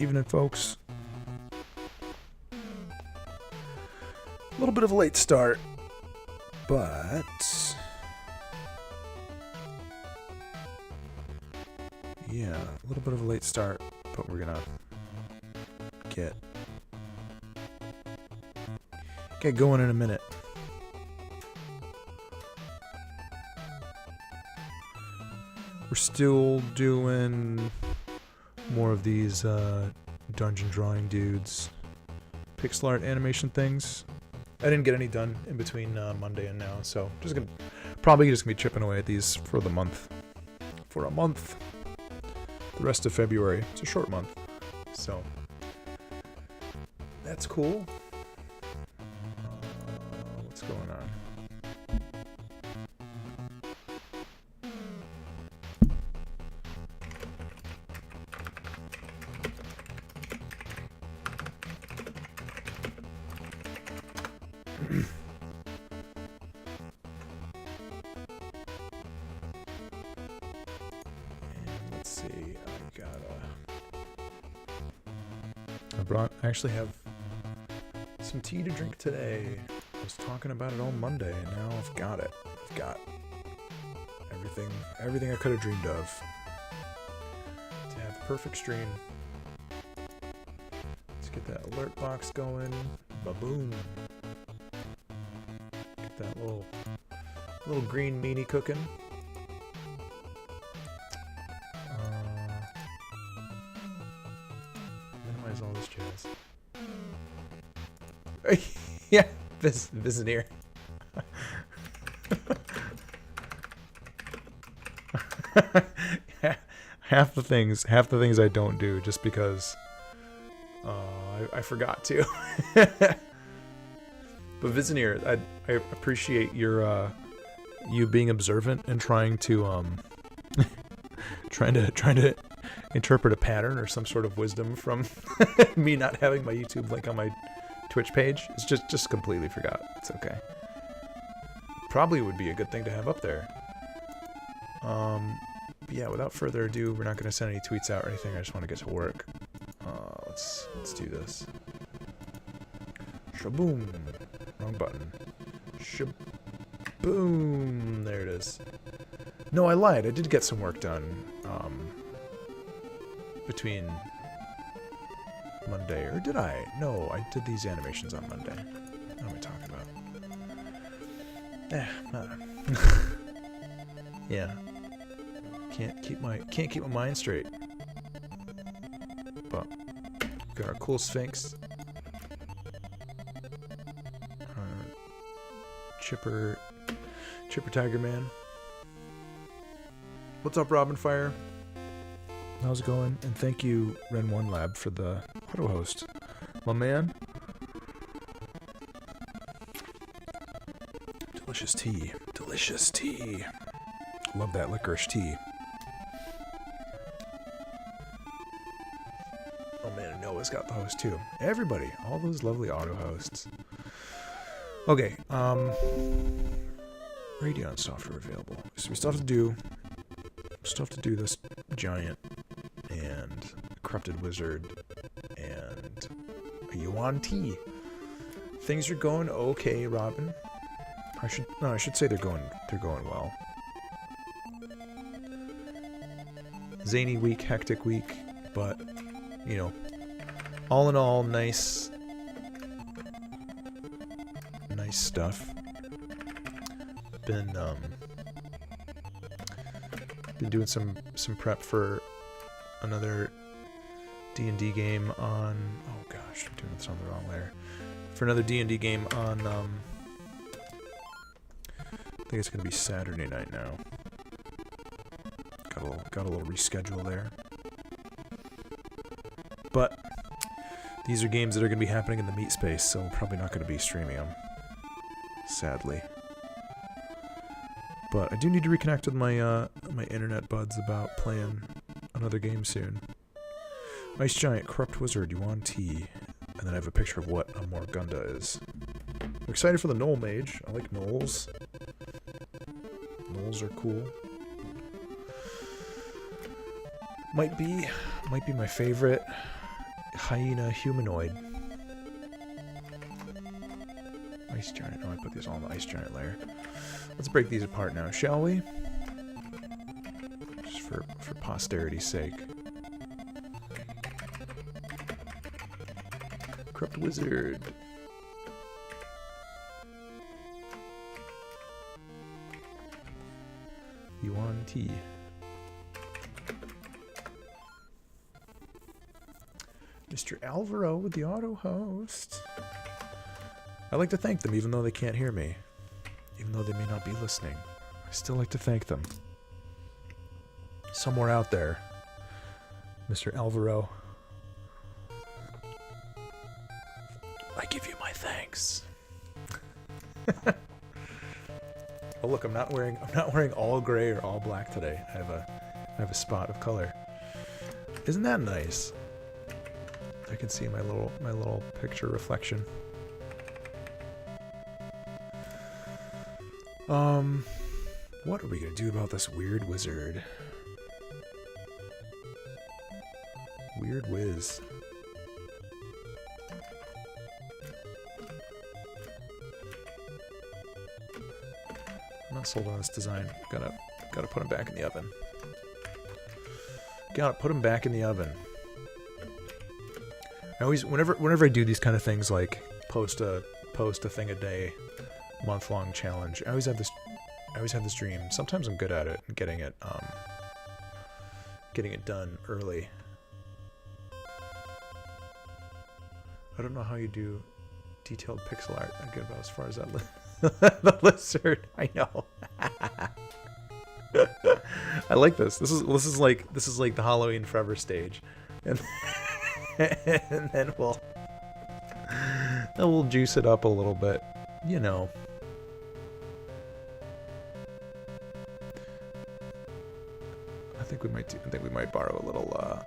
Evening, folks. A little bit of a late start, but yeah, a little bit of a late start, but we're gonna get going in a minute. We're still doing more of these dungeon drawing dudes, pixel art animation things. I didn't get any done in between Monday and now, so probably just gonna be chipping away at these for the month. For a month. The rest of February. It's a short month. So that's cool. What's going on? Let's see. I actually have some tea to drink today. I was talking about it all Monday, and now I've got it. I've got everything I could have dreamed of to have a perfect stream. Let's get that alert box going. Ba-boom. Get that little green meanie cooking. Minimize all this jazz. Yeah, this isn't here. half the things I don't do just because I forgot to. But Vizineer, I appreciate your you being observant and trying to trying to interpret a pattern or some sort of wisdom from me not having my YouTube link on my Twitch page. It's just completely forgot. It's okay. Probably would be a good thing to have up there. But yeah, without further ado, we're not going to send any tweets out or anything. I just want to get to work. Let's do this. Shaboom. Wrong button. Shaboom. There it is. No, I lied. I did get some work done. Between Monday, or did I? No, I did these animations on Monday. What am I talking about? Yeah. Can't keep my mind straight. But got our cool Sphinx. Chipper Tiger Man. What's up, Robin Fire? How's it going? And thank you, Ren1 Lab, for the auto host. My man. Delicious tea. Delicious tea. Love that licorice tea. Oh man, Noah's got the host too. Everybody. All those lovely auto hosts. Okay, Radeon software available. So we still have to do this giant and corrupted wizard and a yuan-ti. Things are going okay, Robin. I should say they're going well. Zany week, hectic week, but you know, all in all, nice stuff. Been doing some prep for another D&D game on. Oh gosh, I'm doing this on the wrong layer. For another D&D game on. I think it's gonna be Saturday night now. Got a little reschedule there. But these are games that are gonna be happening in the meat space, so I'm probably not gonna be streaming them. Sadly. But I do need to reconnect with my my internet buds about playing another game soon. Ice Giant, Corrupt Wizard, yuan-ti, and then I have a picture of what a Morgunda is. I'm excited for the Knoll Mage. I like Knolls. Knolls are cool. Might be my favorite hyena humanoid. Ice giant. Oh, I put these all in the ice giant layer. Let's break these apart now, shall we? Just for posterity's sake. Corrupt wizard. Yuan-ti. Mr. Alvaro with the auto host. I like to thank them even though they can't hear me. Even though they may not be listening. I still like to thank them. Somewhere out there. Mr. Alvaro. I give you my thanks. Oh look, I'm not wearing all gray or all black today. I have a spot of color. Isn't that nice? I can see my little picture reflection. What are we gonna do about this weird wizard? Weird whiz. I'm not sold on this design. Gotta put him back in the oven. Gotta put him back in the oven. I always, whenever I do these kind of things, like post a thing a day, month-long challenge, I always have this dream. Sometimes I'm good at it and getting it done early. I don't know how you do detailed pixel art. I get about as far as that the lizard. I know. I like this. This is like the Halloween Forever stage, and and then we'll juice it up a little bit, you know. I think we might borrow a little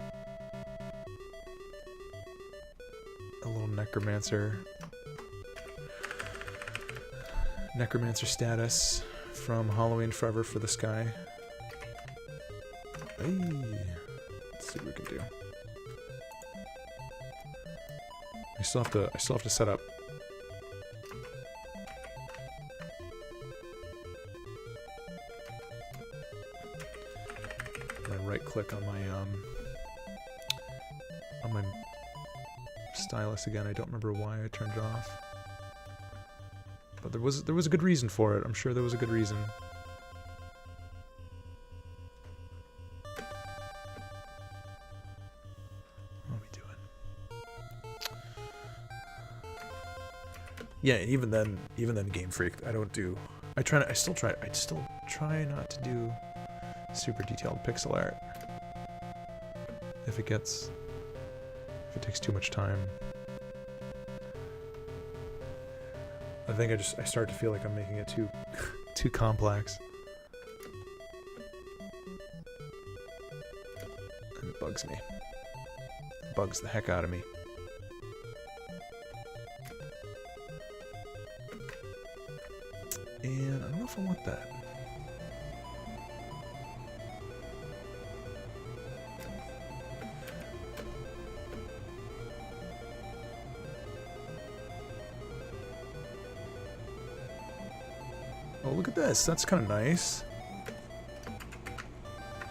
necromancer status from Halloween Forever for this guy. Hey, let's see what we can do. I still have to set up. My right click on my stylus again. I don't remember why I turned it off. But there was a good reason for it. I'm sure there was a good reason. What are we doing? Yeah, even then, Game Freak, I still try not to do super detailed pixel art. If it takes too much time. I think I start to feel like I'm making it too complex. And it bugs me. It bugs the heck out of me. And I don't know if I want that. Oh, look at this. That's kind of nice.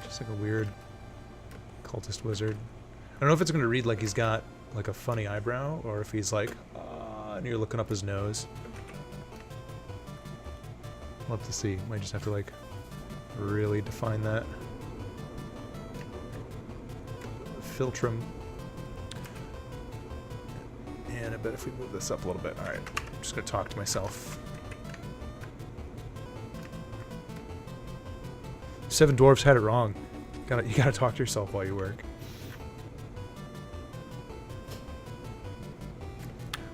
Just like a weird cultist wizard. I don't know if it's going to read like he's got like a funny eyebrow or if he's like, and you're looking up his nose. We'll have to see. Might just have to like really define that. Filter him. And I bet if we move this up a little bit. Alright, I'm just going to talk to myself. Seven Dwarfs had it wrong. You gotta talk to yourself while you work.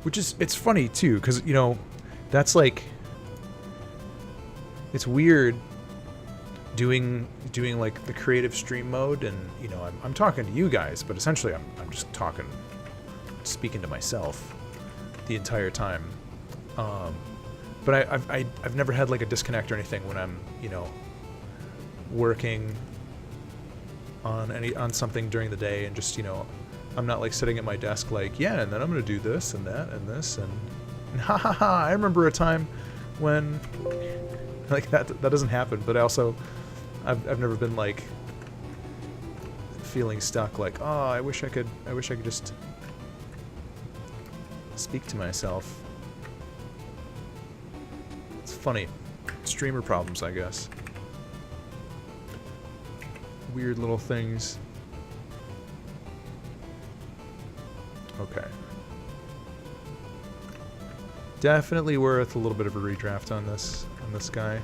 Which is, it's funny too, because, you know, that's like, it's weird doing like the creative stream mode, and, you know, I'm talking to you guys, but essentially I'm just speaking to myself the entire time. But I've never had like a disconnect or anything when I'm, you know, working on something during the day and just, you know, I'm not like sitting at my desk like, yeah, and then I'm gonna do this and that and this and ha ha ha. I remember a time when like that doesn't happen, but also I've never been like feeling stuck like, oh, I wish I could just speak to myself. It's funny. Streamer problems, I guess. Weird little things. Okay. Definitely worth a little bit of a redraft on this guy.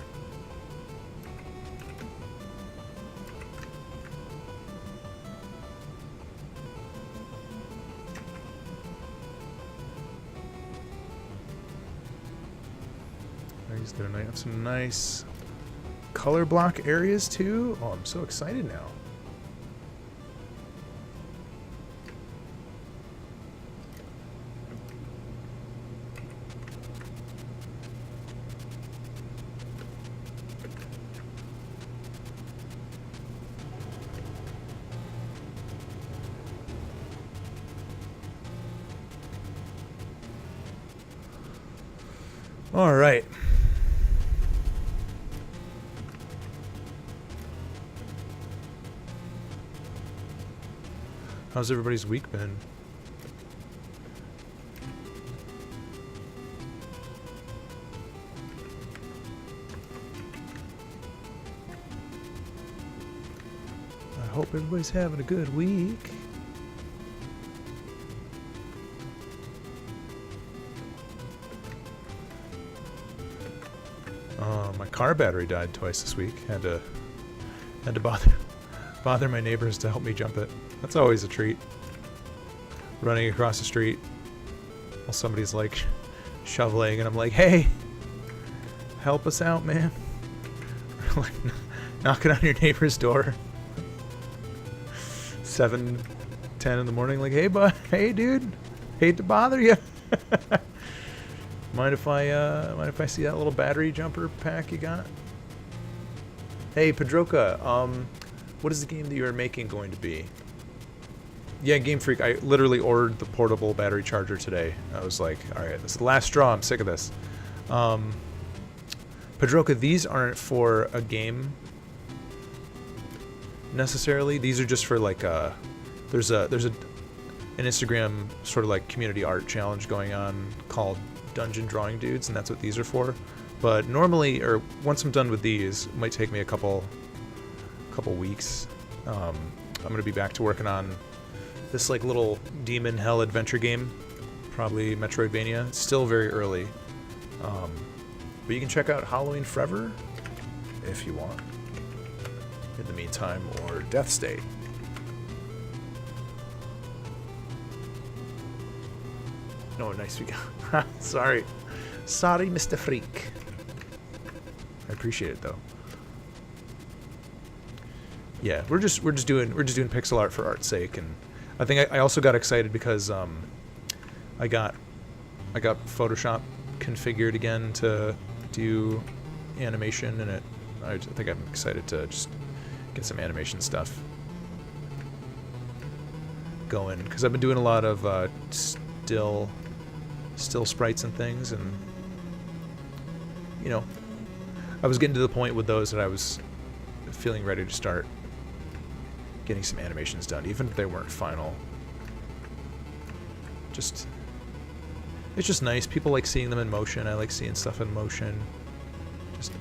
He's gonna have some nice color block areas too. Oh, I'm so excited now. All right. How's everybody's week been? I hope everybody's having a good week. My car battery died twice this week. Had to bother my neighbors to help me jump it. That's always a treat. Running across the street while somebody's like shoveling, and I'm like, "Hey, help us out, man!" Like knocking on your neighbor's door, 7:10 in the morning. Like, hey, dude, hate to bother you. Mind if I see that little battery jumper pack you got? Hey, Pedroka, what is the game that you are making going to be? Yeah, Game Freak, I literally ordered the portable battery charger today. I was like, alright, this is the last straw, I'm sick of this. Pedroka, these aren't for a game necessarily. These are just for like there's an Instagram sort of like community art challenge going on called Dungeon Drawing Dudes, and that's what these are for. But normally, or once I'm done with these, it might take me a couple weeks. I'm gonna be back to working on this like little demon hell adventure game, probably Metroidvania. It's still very early, but you can check out Halloween Forever if you want. In the meantime, or Death State. No, nice we got. Sorry, Mr. Freak. I appreciate it though. Yeah, we're just doing pixel art for art's sake, and I think I also got excited because I got Photoshop configured again to do animation, and I think I'm excited to just get some animation stuff going, because I've been doing a lot of still sprites and things, and you know, I was getting to the point with those that I was feeling ready to start getting some animations done, even if they weren't final. It's just nice. People like seeing them in motion. I like seeing stuff in motion. Just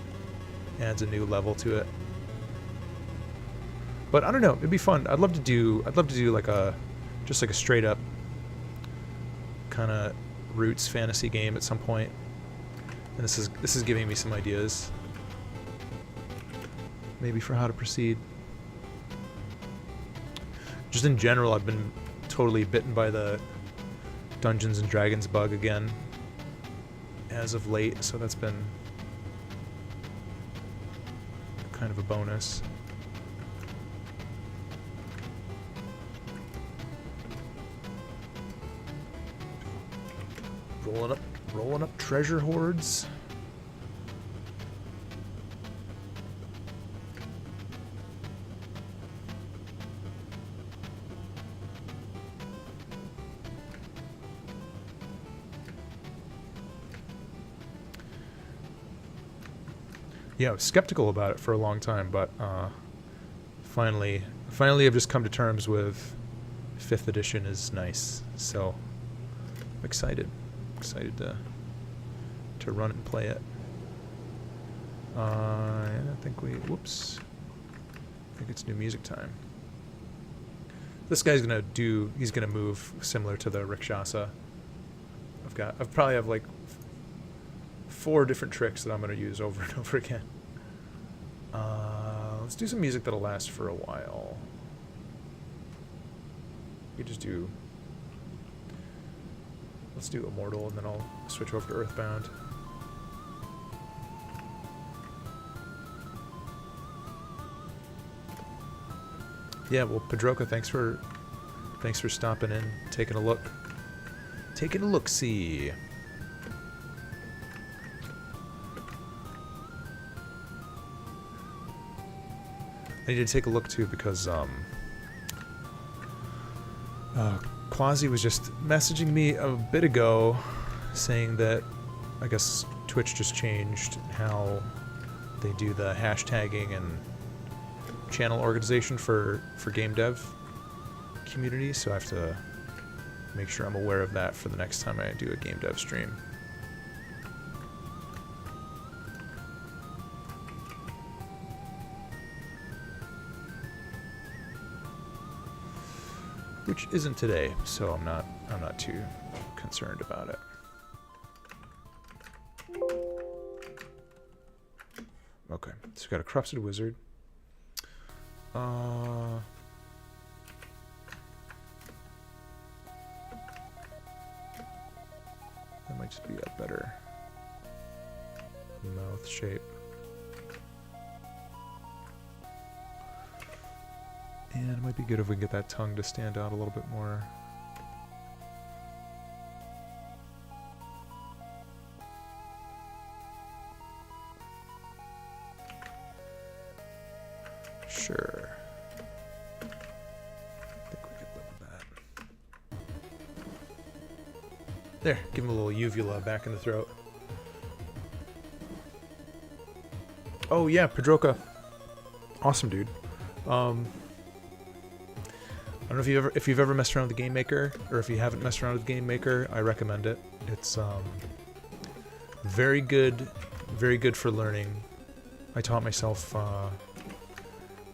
adds a new level to it. But I don't know, it'd be fun. I'd love to do like just like a straight up kind of roots fantasy game at some point. And this is giving me some ideas, maybe for how to proceed. Just in general, I've been totally bitten by the Dungeons and Dragons bug again as of late, so that's been kind of a bonus. Rolling up treasure hoards. Yeah, I was skeptical about it for a long time, but finally I've just come to terms with 5th edition is nice. So I'm excited to run it and play it. And I think whoops. I think it's new music time. This guy's he's gonna move similar to the Rakshasa. I probably have like 4 different tricks that I'm gonna use over and over again. Let's do some music that'll last for a while. Let's do Immortal, and then I'll switch over to Earthbound. Yeah, well, Pedroka, thanks for stopping in, taking a look-see. I need to take a look too because Quasi was just messaging me a bit ago saying that I guess Twitch just changed how they do the hashtagging and channel organization for game dev community, so I have to make sure I'm aware of that for the next time I do a game dev stream. Which isn't today, so I'm not too concerned about it. Okay, so we got a corrupted wizard. That might just be a better mouth shape. And it might be good if we can get that tongue to stand out a little bit more. Sure. I think we could live with that. There, give him a little uvula back in the throat. Oh yeah, Pedroka. Awesome, dude. I don't know if you've ever messed around with the Game Maker, or if you haven't messed around with Game Maker, I recommend it. It's very good for learning. I taught myself a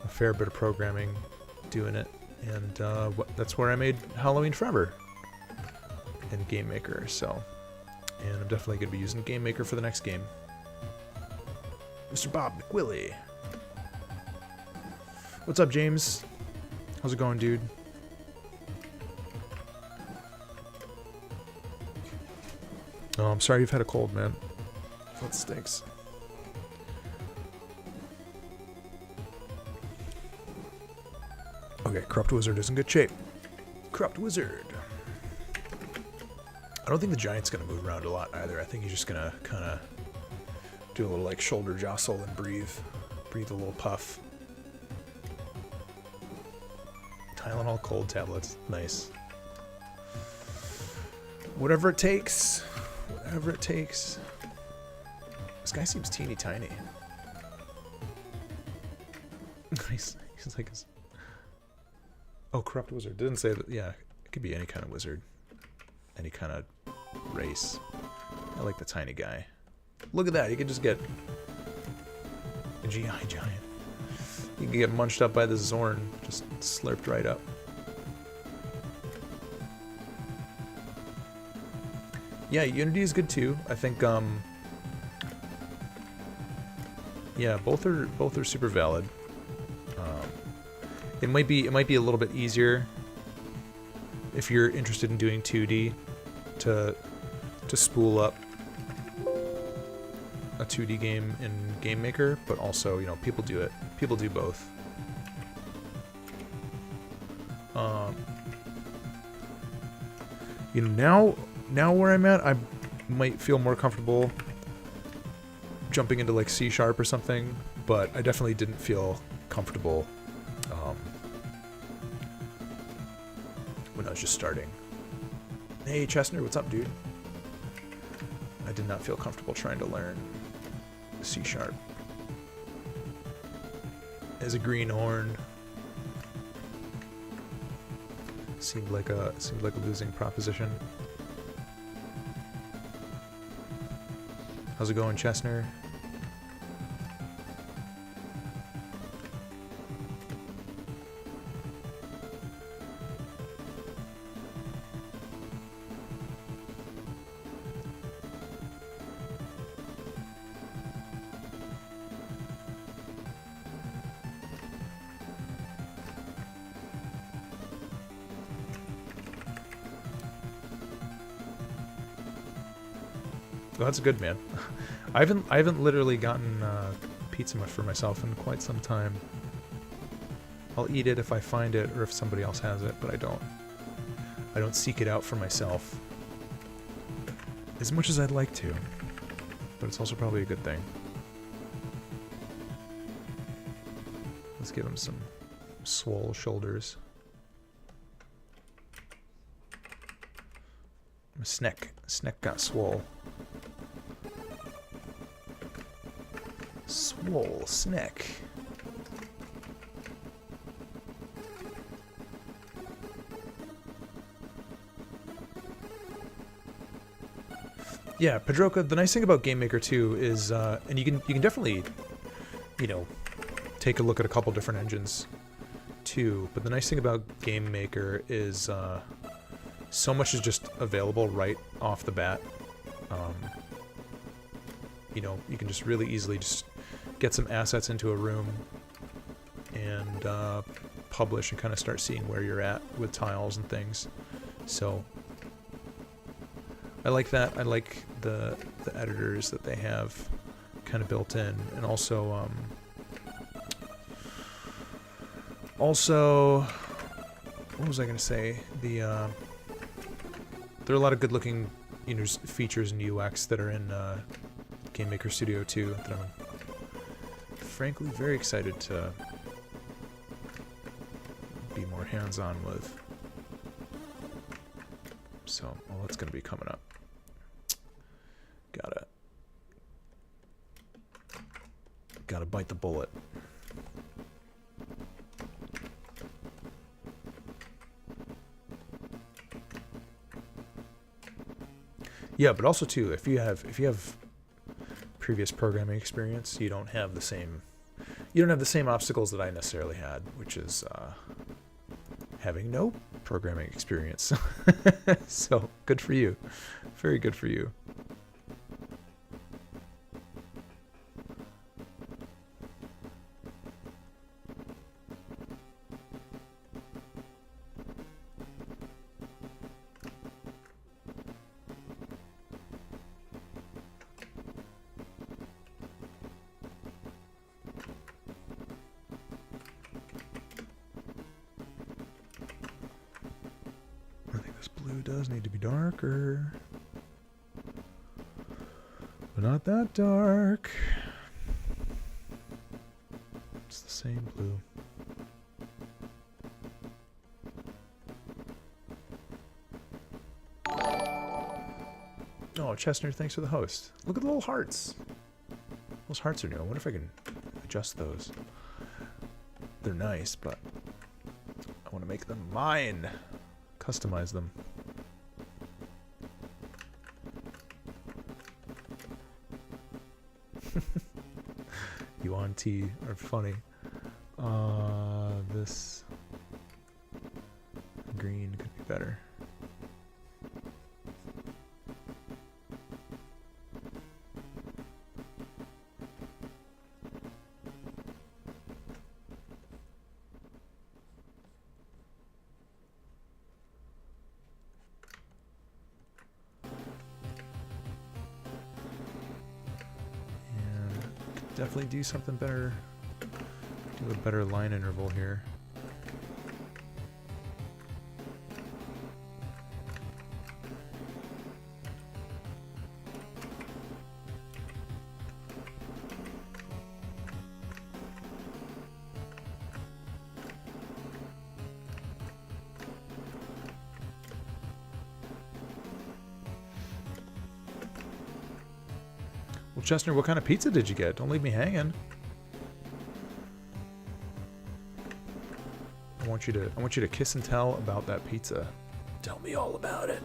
fair bit of programming doing it, and that's where I made Halloween Forever in Game Maker. So, and I'm definitely going to be using Game Maker for the next game. Mr. Bob McWillie. What's up, James? How's it going, dude? Oh, I'm sorry you've had a cold, man. That stinks. Okay, Corrupt Wizard is in good shape. Corrupt Wizard. I don't think the giant's going to move around a lot either. I think he's just going to kind of do a little like shoulder jostle and breathe. Breathe a little puff. Tylenol cold tablets. Nice. Whatever it takes. Whatever it takes. This guy seems teeny tiny. He's like his... Oh, Corrupt Wizard. Didn't say that. Yeah, it could be any kind of wizard. Any kind of race. I like the tiny guy. Look at that. You could just get a GI giant. You can get munched up by the Zorn. Just slurped right up. Yeah, Unity is good too. I think yeah, both are super valid. It might be a little bit easier if you're interested in doing 2D to spool up a 2D game in Game Maker, but also, you know, people do it. People do both. You know, now where I'm at, I might feel more comfortable jumping into like C# or something, but I definitely didn't feel comfortable when I was just starting. Hey Chestnut, what's up, dude? I did not feel comfortable trying to learn C#. as a greenhorn. Seemed like a losing proposition. How's it going, Chestner? Oh, that's good, man. I haven't literally gotten pizza much for myself in quite some time. I'll eat it if I find it or if somebody else has it, but I don't seek it out for myself as much as I'd like to. But it's also probably a good thing. Let's give him some swole shoulders. Sneck got swole. Swole Sneck. Yeah, Pedroka, the nice thing about Game Maker 2 is, and you can definitely, you know, take a look at a couple different engines too, but the nice thing about Game Maker is so much is just available right off the bat. You know, you can just really easily just get some assets into a room and publish and kind of start seeing where you're at with tiles and things. So I like that. I like the editors that they have kind of built in, and also what was I gonna say? There are a lot of good-looking, you know, features in UX that are in Game Maker Studio 2 that I'm frankly very excited to be more hands-on with. So, well, that's going to be coming up. Gotta bite the bullet. Yeah, but also too, if you have previous programming experience, you don't have the same obstacles that I necessarily had, which is having no programming experience. So good for you. Very good for you. Does need to be darker, but not that dark. It's the same blue. Oh, Chestner, thanks for the host. Look at the little hearts. Those hearts are new. I wonder if I can adjust those. They're nice, but I want to make them mine. Customize them. Yuan-ti are funny. This green could be better. Definitely do something better. Do a better line interval here. Well, Chestner, what kind of pizza did you get? Don't leave me hanging. want you to kiss and tell about that pizza. Tell me all about it.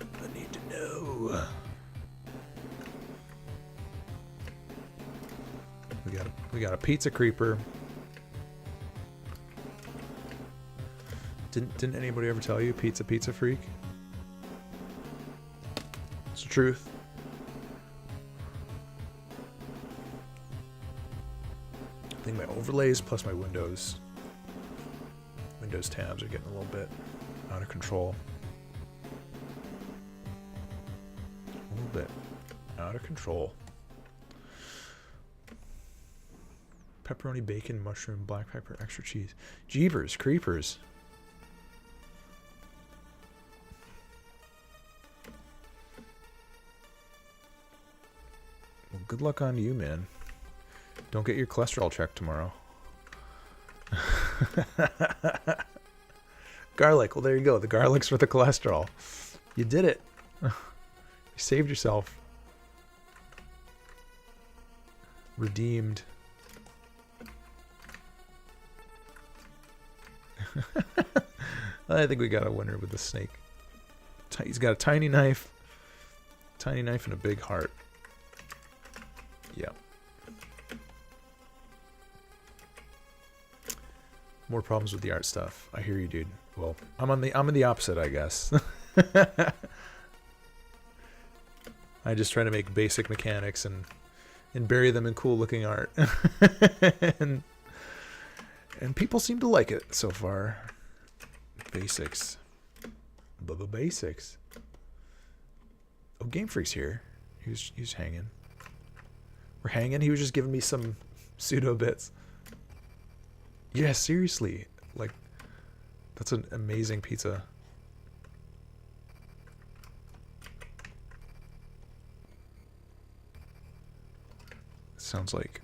I need to know. We got a pizza creeper. Didn't anybody ever tell you pizza freak? It's the truth. I think my overlays plus my Windows tabs are getting a little bit out of control. A little bit out of control. Pepperoni, bacon, mushroom, black pepper, extra cheese. Jeepers, creepers. Well, good luck on you, man. Don't get your cholesterol checked tomorrow. Garlic. Well, there you go. The garlic's for the cholesterol. You did it. You saved yourself. Redeemed. I think we got a winner with the snake. He's got a tiny knife. Tiny knife and a big heart. Yeah. More problems with the art stuff. I hear you, dude. Well, I'm in the opposite, I guess. I just try to make basic mechanics and bury them in cool looking art. and people seem to like it so far. Basics. Bubba basics. Oh, Game Freak's here. He was hanging. We're hanging. He was just giving me some pseudo bits. Yeah, seriously. Like, that's an amazing pizza. Sounds like...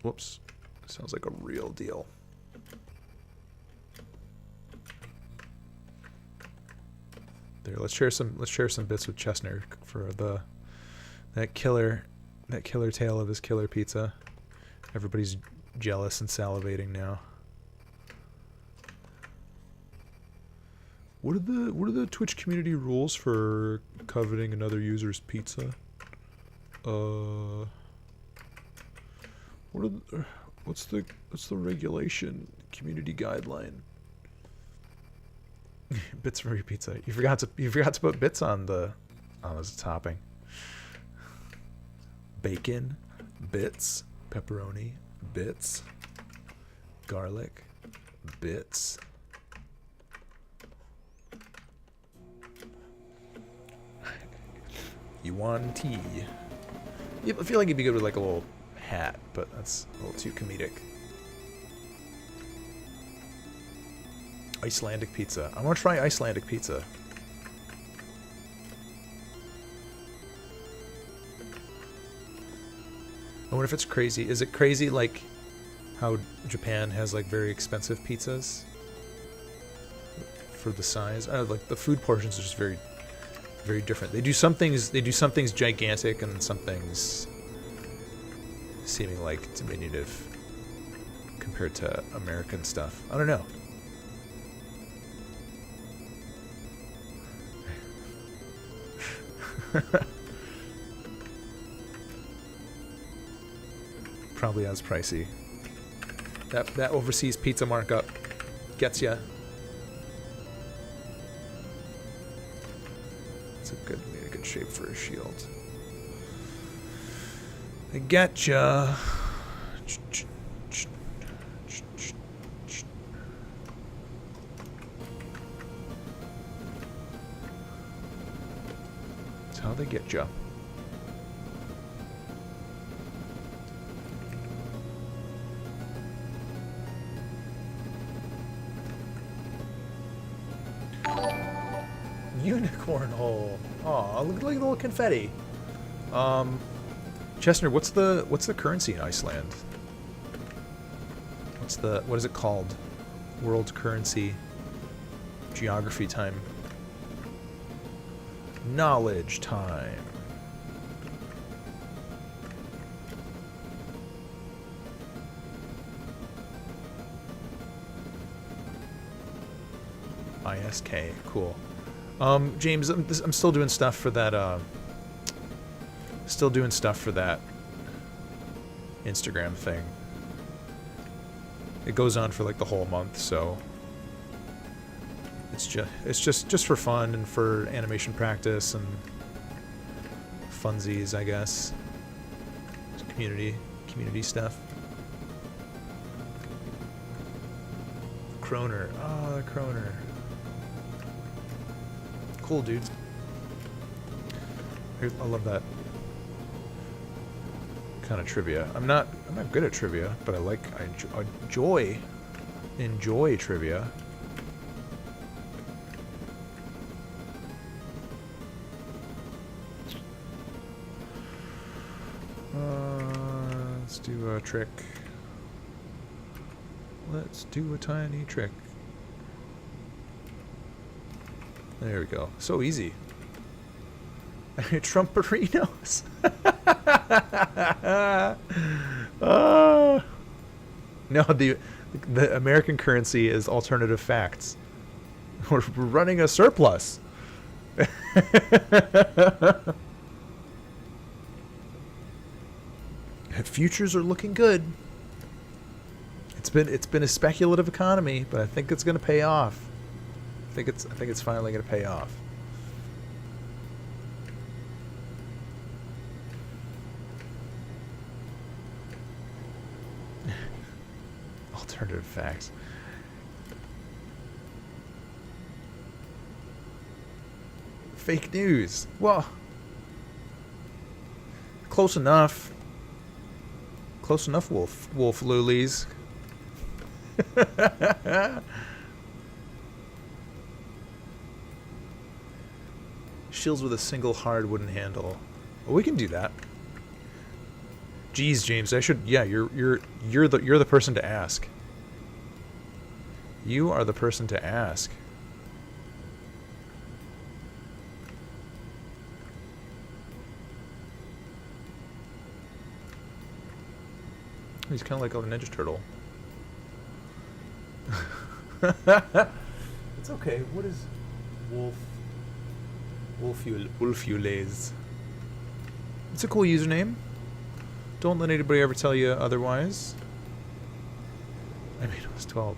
Whoops. Sounds like a real deal. There, let's share some bits with Chestnut for that killer tale of his killer pizza. Everybody's jealous and salivating now. What are the Twitch community rules for coveting another user's pizza? What's the regulation community guideline? Bits for your pizza. You forgot to put bits on as a topping. Bacon, bits, pepperoni, bits, garlic, bits. Yuan-ti. I feel like it'd be good with like a little hat, but that's a little too comedic. Icelandic pizza. I want to try Icelandic pizza. I wonder if it's crazy. Is it crazy like how Japan has like very expensive pizzas for the size? I don't know, like the food portions are just very, very different. They do some things gigantic and some things seeming like diminutive compared to American stuff. I don't know. Probably as pricey. That overseas pizza markup gets ya. It's a good shape for a shield. I getcha. That's how they get ya. Unicorn hole. Aw, look at the little confetti. Chestnut, what's the currency in Iceland? What is it called? World currency. Geography time. Knowledge time. ISK. Cool. James, I'm still doing stuff for that. Still doing stuff for that Instagram thing. It goes on for like the whole month, so it's just for fun and for animation practice and funsies, I guess. It's community stuff. Kroner. Oh, the Kroner. Cool, dudes. I love that kind of trivia. I'm not good at trivia, but I enjoy trivia. Let's do a trick. Let's do a tiny trick. There we go. So easy. Trumperinos. No, the American currency is alternative facts. We're running a surplus. Futures are looking good. It's been a speculative economy, but I think it's going to pay off. I think it's finally going to pay off. Alternative facts. Fake news. Well, close enough. Close enough, Wolf Lulies. Shields with a single hard wooden handle. Well, we can do that. Geez, James, I should. Yeah, you're the person to ask. You are the person to ask. He's kind of like a Ninja Turtle. It's okay. What is Wolfules? It's a cool username. Don't let anybody ever tell you otherwise. I mean, it was 12.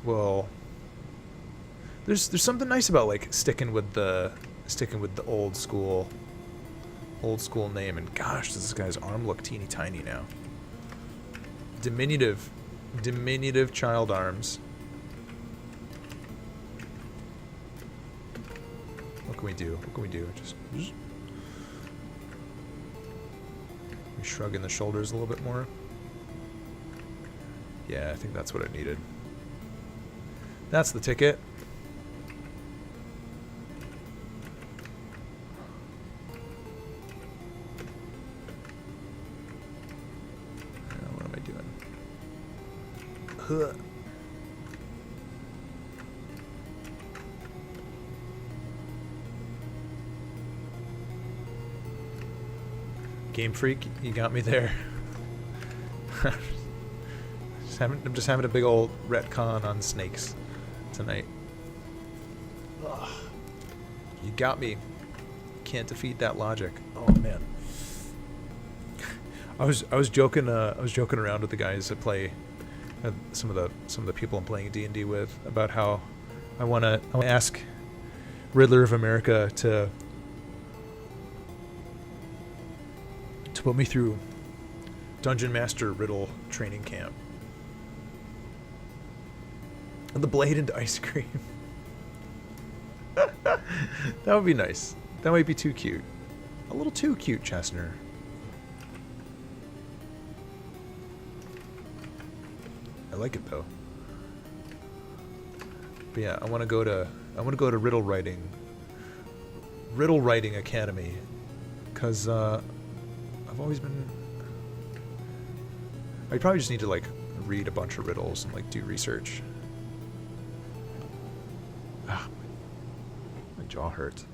Well, there's something nice about like sticking with the old school name. And gosh, does this guy's arm look teeny tiny now? Diminutive child arms. What can we do? What can we do? Just shrugging the shoulders a little bit more. Yeah, I think that's what it needed. That's the ticket. What am I doing? Huh. Game Freak, you got me there. I'm just having a big old retcon on snakes tonight. Ugh. You got me. Can't defeat that logic. Oh man. I was joking around with the guys that play some of the people I'm playing D&D with about how I want to ask Riddler of America to put me through Dungeon Master Riddle training camp. The blade into ice cream. That would be nice. That might be too cute. A little too cute, Chestnur. I like it though. But yeah, I want to go to Riddle Writing Academy, because I've always been. I probably just need to like read a bunch of riddles and like do research. Ah, my jaw hurts.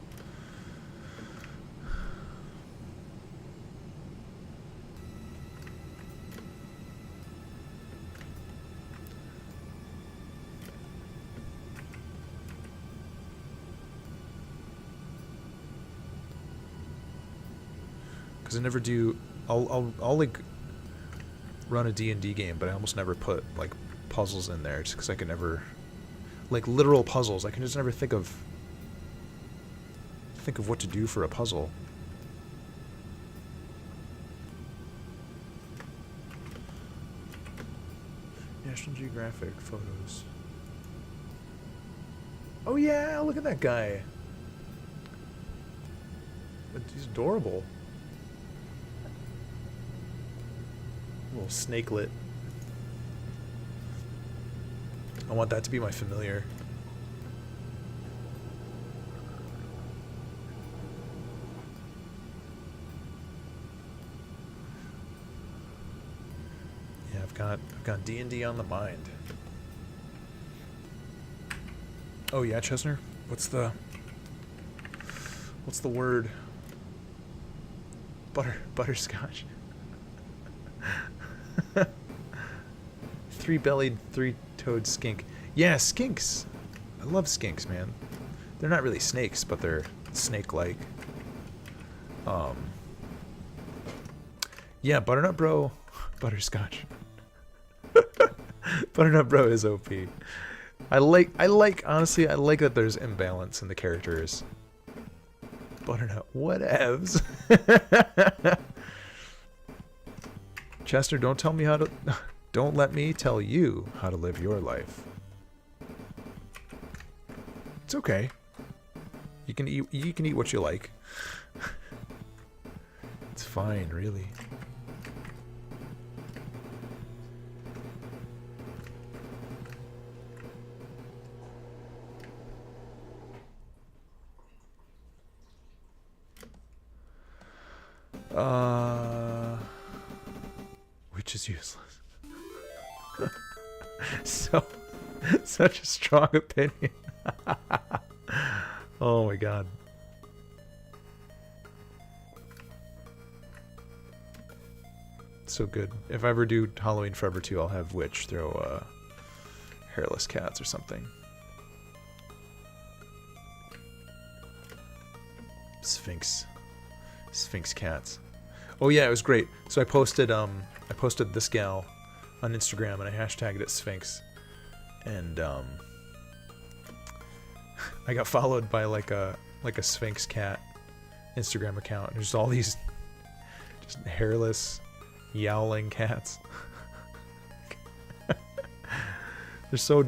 Because I never do... I'll like, run a D&D game, but I almost never put, like, puzzles in there, just because I can never... Like, literal puzzles. I can just never think of what to do for a puzzle. National Geographic photos. Oh yeah, look at that guy. He's adorable. Little snakelet. I want that to be my familiar. Yeah, I've got D&D on the mind. Oh yeah, Chesner? What's the word? Butterscotch. Three-bellied, three-toed skink. Yeah, skinks. I love skinks, man. They're not really snakes, but they're snake-like. Yeah, Butternut Bro, butterscotch. Butternut Bro is OP. I like honestly, I like that there's imbalance in the characters. Butternut, whatevs. Chester, don't tell me how to... Don't let me tell you how to live your life. It's okay. You can eat what you like. It's fine, really. Which is useless. Such a strong opinion. Oh my god. So good. If I ever do Halloween Forever 2, I'll have Witch throw hairless cats or something. Sphinx cats. Oh yeah, it was great. So I posted this gal on Instagram and I hashtagged it Sphinx. And I got followed by like a Sphinx cat Instagram account. There's all these just hairless yowling cats. They're so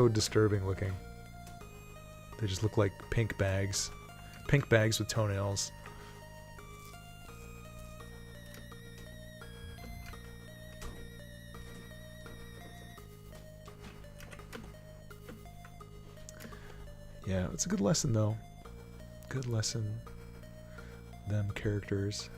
disturbing looking. They just look like pink bags with toenails. Yeah, it's a good lesson though. Good lesson. Them characters.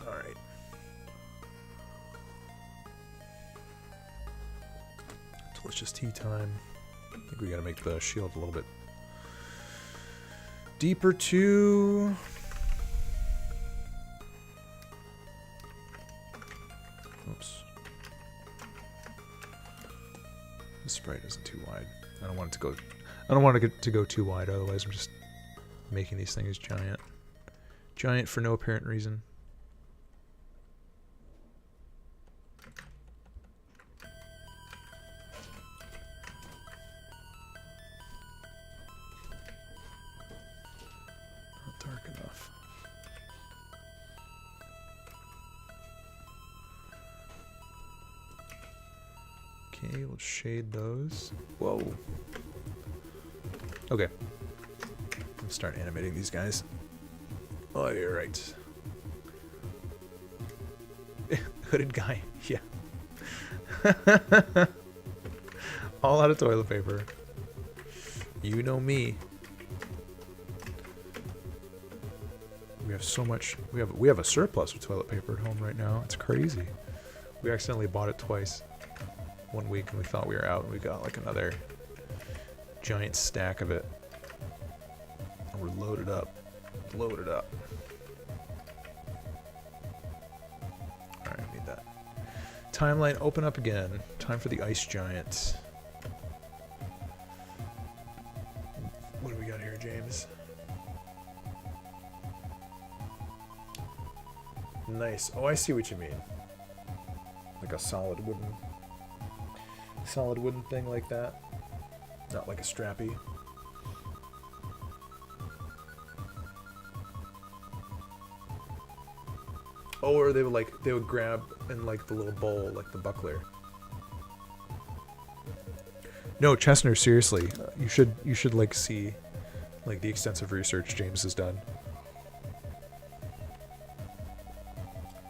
Alright. Delicious tea time. I think we gotta make the shield a little bit deeper too. Oops. The sprite isn't too wide. I don't want it to go too wide, otherwise I'm just making these things giant. Giant for no apparent reason. Okay, we'll shade those. Whoa. Okay. Let's start animating these guys. Oh, you're right. Hooded guy. Yeah. All out of toilet paper. You know me. We have so much. We have a surplus of toilet paper at home right now. It's crazy. We accidentally bought it twice. 1 week and we thought we were out and we got like another giant stack of it. And we're loaded up. Loaded up. Alright, I need that. Timeline open up again. Time for the ice giant. What do we got here, James? Nice. Oh, I see what you mean. Like a solid wooden thing like that. Not like a strappy. Oh, or they would grab in like the little bowl, like the buckler. No, Chestnut, seriously, you should like see like the extensive research James has done.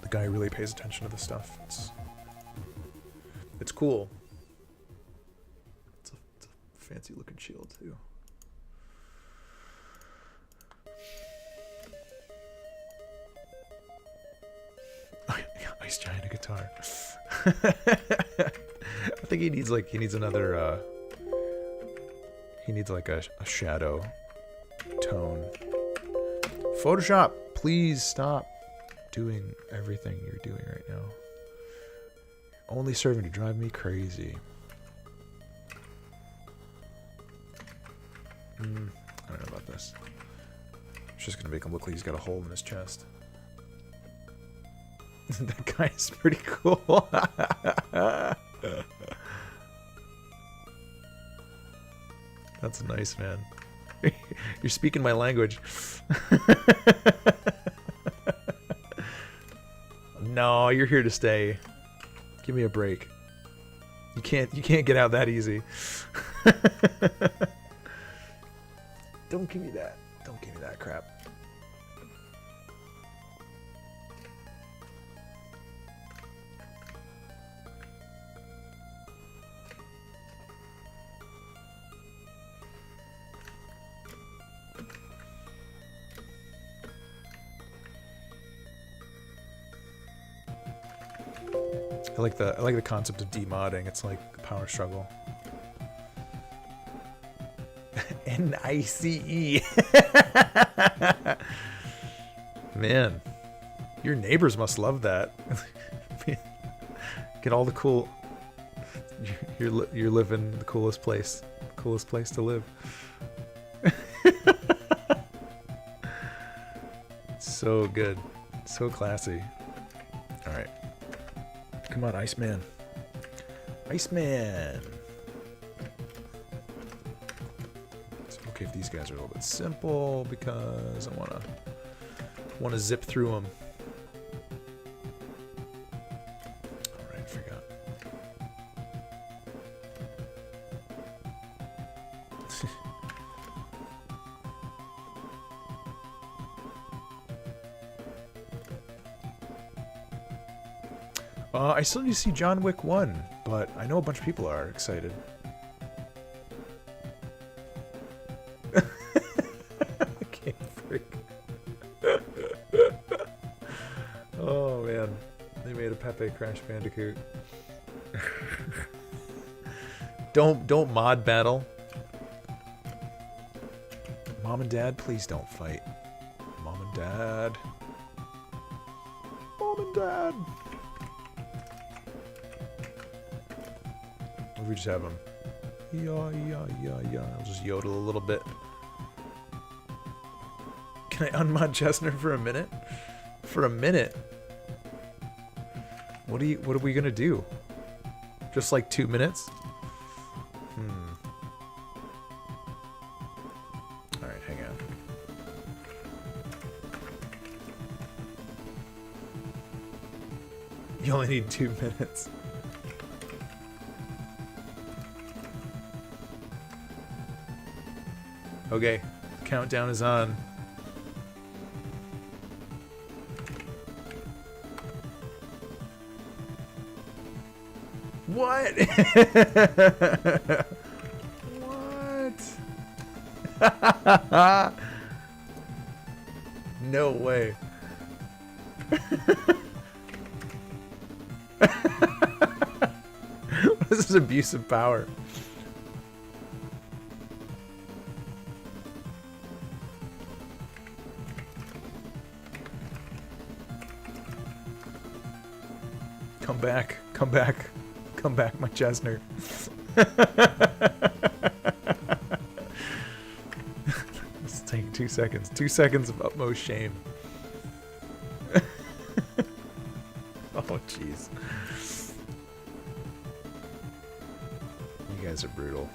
The guy really pays attention to this stuff. It's cool. It's a fancy looking shield too. Ice giant a guitar. I think he needs another he needs like a shadow tone. Photoshop, please stop doing everything you're doing right now. Only serving to drive me crazy. I don't know about this. It's just gonna make him look like he's got a hole in his chest. That guy is pretty cool. That's nice, man. You're speaking my language. No, you're here to stay. Give me a break. You can't get out that easy. Don't give me that. Don't give me that crap. I like the concept of demodding. It's like a power struggle. N-I-C-E. Man, your neighbors must love that. Get all the cool. You're living the coolest place to live. So good, so classy. All right. Come on, Iceman. Iceman! It's okay if these guys are a little bit simple because I wanna zip through them. Alright, I forgot. I still need to see John Wick 1, but I know a bunch of people are excited. Okay, frick. Oh man, they made a Pepe Crash Bandicoot. Don't mod battle. Mom and Dad, please don't fight. Mom and Dad. Mom and Dad. We just have him. Yeah. I'll just yodel a little bit. Can I unmod Chestnut for a minute? For a minute? What are we gonna do? Just like 2 minutes? Alright, hang on. You only need 2 minutes. Okay, countdown is on. What? What? No way. This is abuse of power. Come back. Come back. Come back, my Chesner. It's taking 2 seconds. 2 seconds of utmost shame. Oh, jeez. You guys are brutal.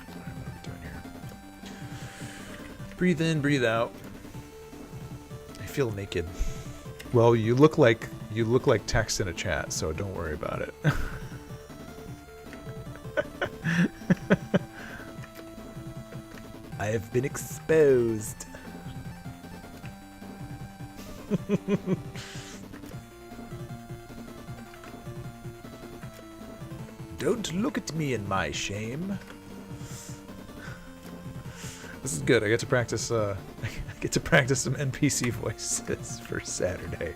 Alright, what are we doing here? Breathe in, breathe out. I feel naked. Well, you look like text in a chat, so don't worry about it. I have been exposed. Don't look at me in my shame. This is good. I get to practice. I get to practice some NPC voices for Saturday.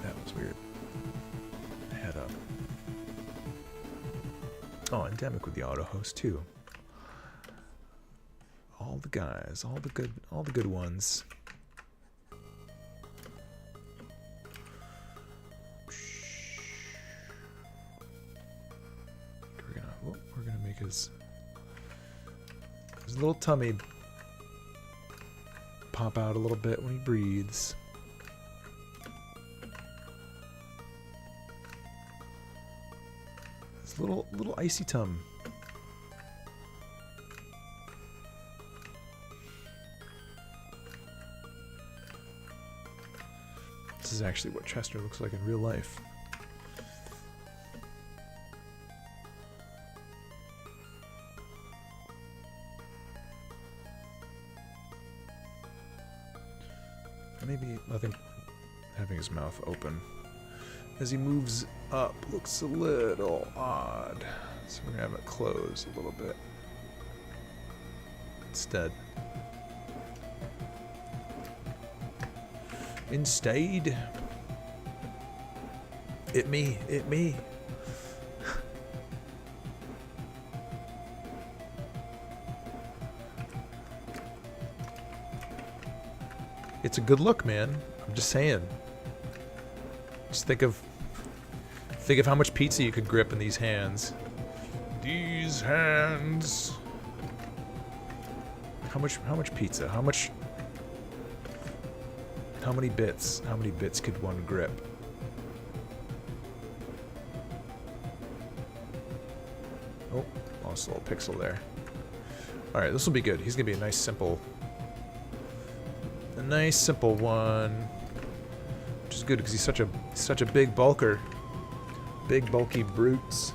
That was weird. Head up. Oh, endemic with the auto host too. All the guys, all the good ones. We're gonna make his little tummy pop out a little bit when he breathes. His little icy tum. This is actually what Chester looks like in real life. Maybe, I think, having his mouth open as he moves up looks a little odd. So we're going to have it close a little bit instead. It me. It's a good look, man. I'm just saying. Just think of how much pizza you could grip in these hands. These hands. How much pizza? How many bits? How many bits could one grip? Oh, lost a little pixel there. All right, this will be good. He's gonna be a nice simple one, which is good because he's such a big bulker, big bulky brutes,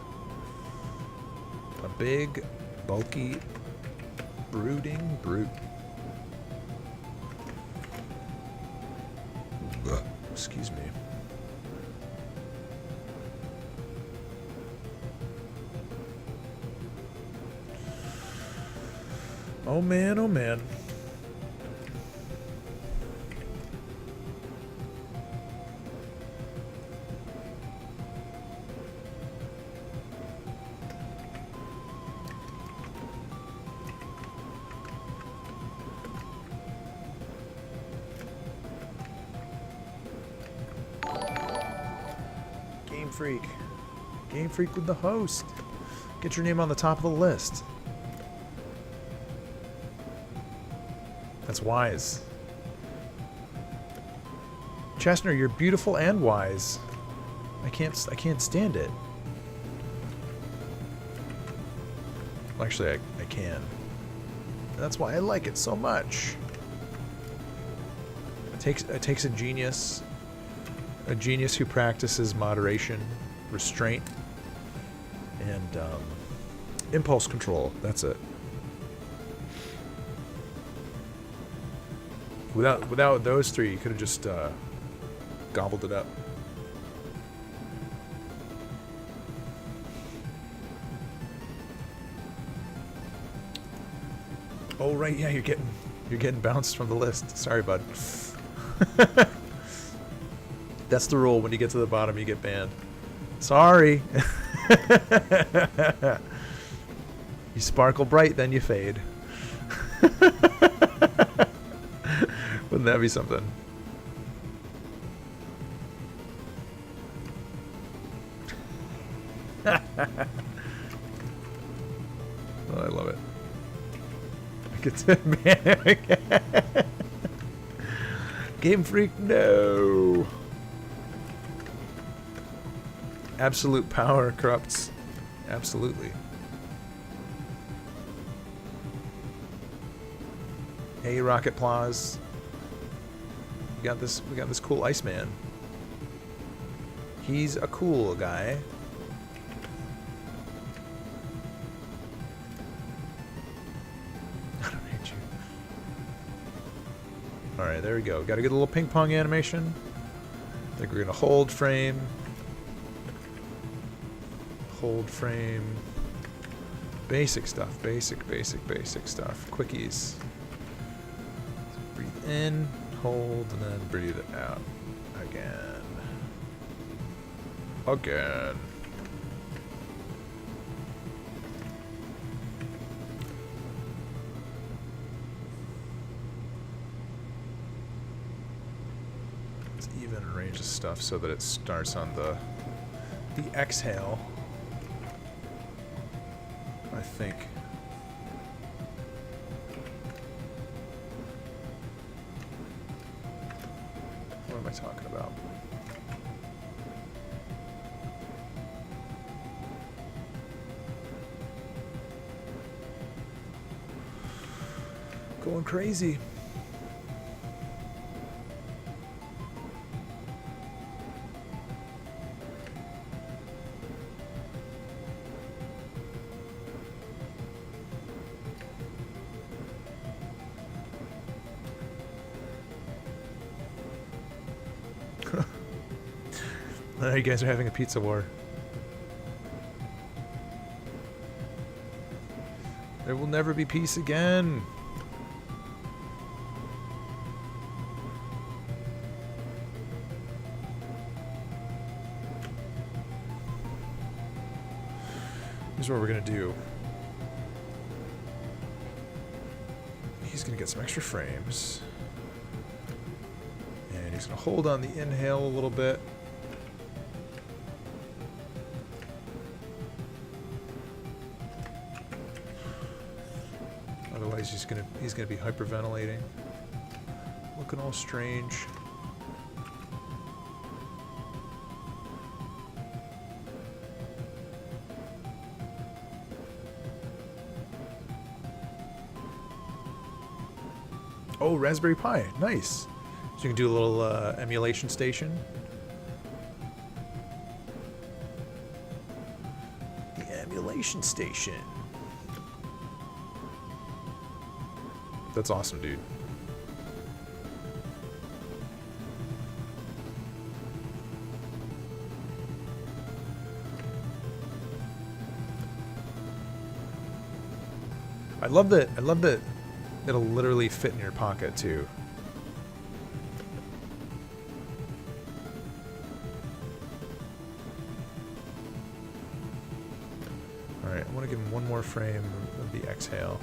a big bulky brooding brute. Excuse me. Oh man, oh man. Game Freak with the host. Get your name on the top of the list. That's wise. Chestner, you're beautiful and wise. I can't stand it. Well, actually, I can. That's why I like it so much. It takes a genius who practices moderation, restraint, and impulse control. That's it. Without those three, you could have just gobbled it up. Oh right, yeah, you're getting bounced from the list. Sorry, bud. That's the rule. When you get to the bottom, you get banned. Sorry. You sparkle bright, then you fade. Wouldn't that be something? Oh, I love it. I get to Game Freak, no! Absolute power corrupts. Absolutely. Hey, Rocket Plaws. We got this cool Iceman. He's a cool guy. I don't hate you. Alright, there we go. Gotta get a little ping pong animation. I think we're gonna hold frame. Hold frame. Basic stuff. Basic stuff. Quickies. Breathe in, hold, and then breathe it out. Again. Again. Let's even arrange the stuff so that it starts on the exhale. I think. What am I talking about? Going crazy. You guys are having a pizza war. There will never be peace again. Here's what we're gonna do. He's gonna get some extra frames. And he's gonna hold on the inhale a little bit. Otherwise he's gonna be hyperventilating. Looking all strange. Oh, Raspberry Pi. Nice. So you can do a little emulation station. The emulation station. That's awesome, dude. I love that it'll literally fit in your pocket too. Alright, I want to give him one more frame of the exhale.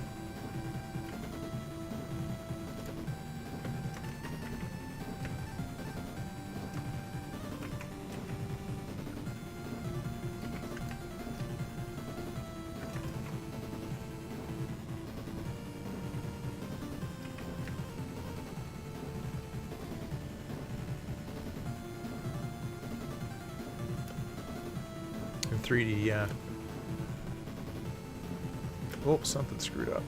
In 3D, yeah. Oh, something screwed up.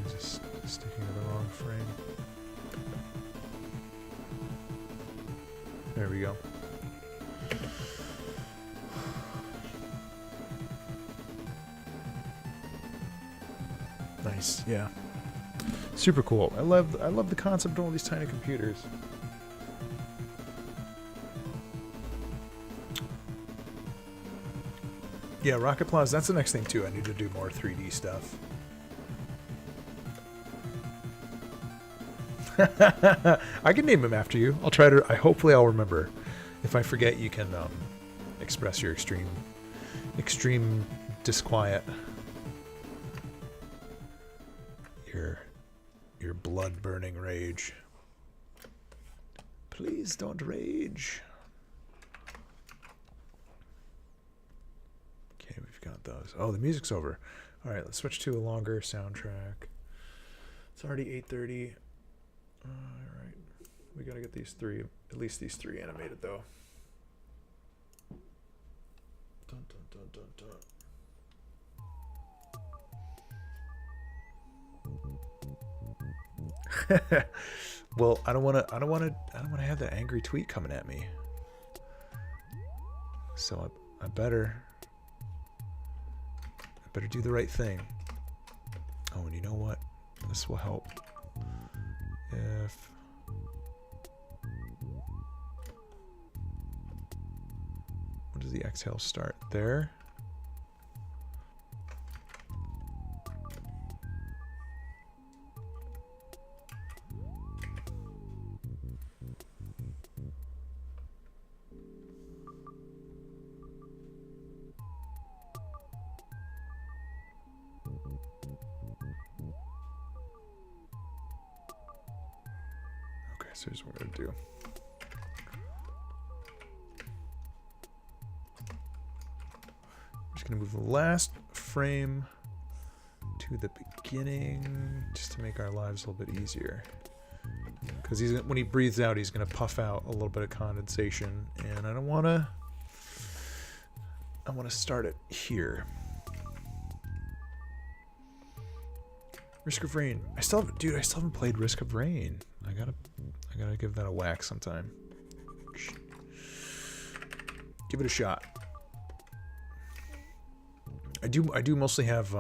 Just sticking to the wrong frame. There we go. Nice, yeah. Super cool. I love the concept of all these tiny computers. Yeah, Rocket Plaza, that's the next thing too. I need to do more 3D stuff. I can name him after you. I'll try to. Hopefully I'll remember. If I forget, you can express your extreme disquiet. Your blood-burning rage. Please don't rage. Okay, we've got those. Oh, the music's over. All right, let's switch to a longer soundtrack. It's already 8:30. All right, we gotta get these three, at least these three animated though. Dun, dun, dun, dun, dun. Well, I don't want to have that angry tweet coming at me. So I better do the right thing. Oh, and you know what? This will help. If when does the exhale start? There. So here's what we're gonna do. I'm just gonna move the last frame to the beginning, just to make our lives a little bit easier. Because when he breathes out, he's gonna puff out a little bit of condensation, and I don't wanna. I want to start it here. Risk of Rain. I still haven't played Risk of Rain. I gotta give that a whack sometime. Give it a shot. I do mostly have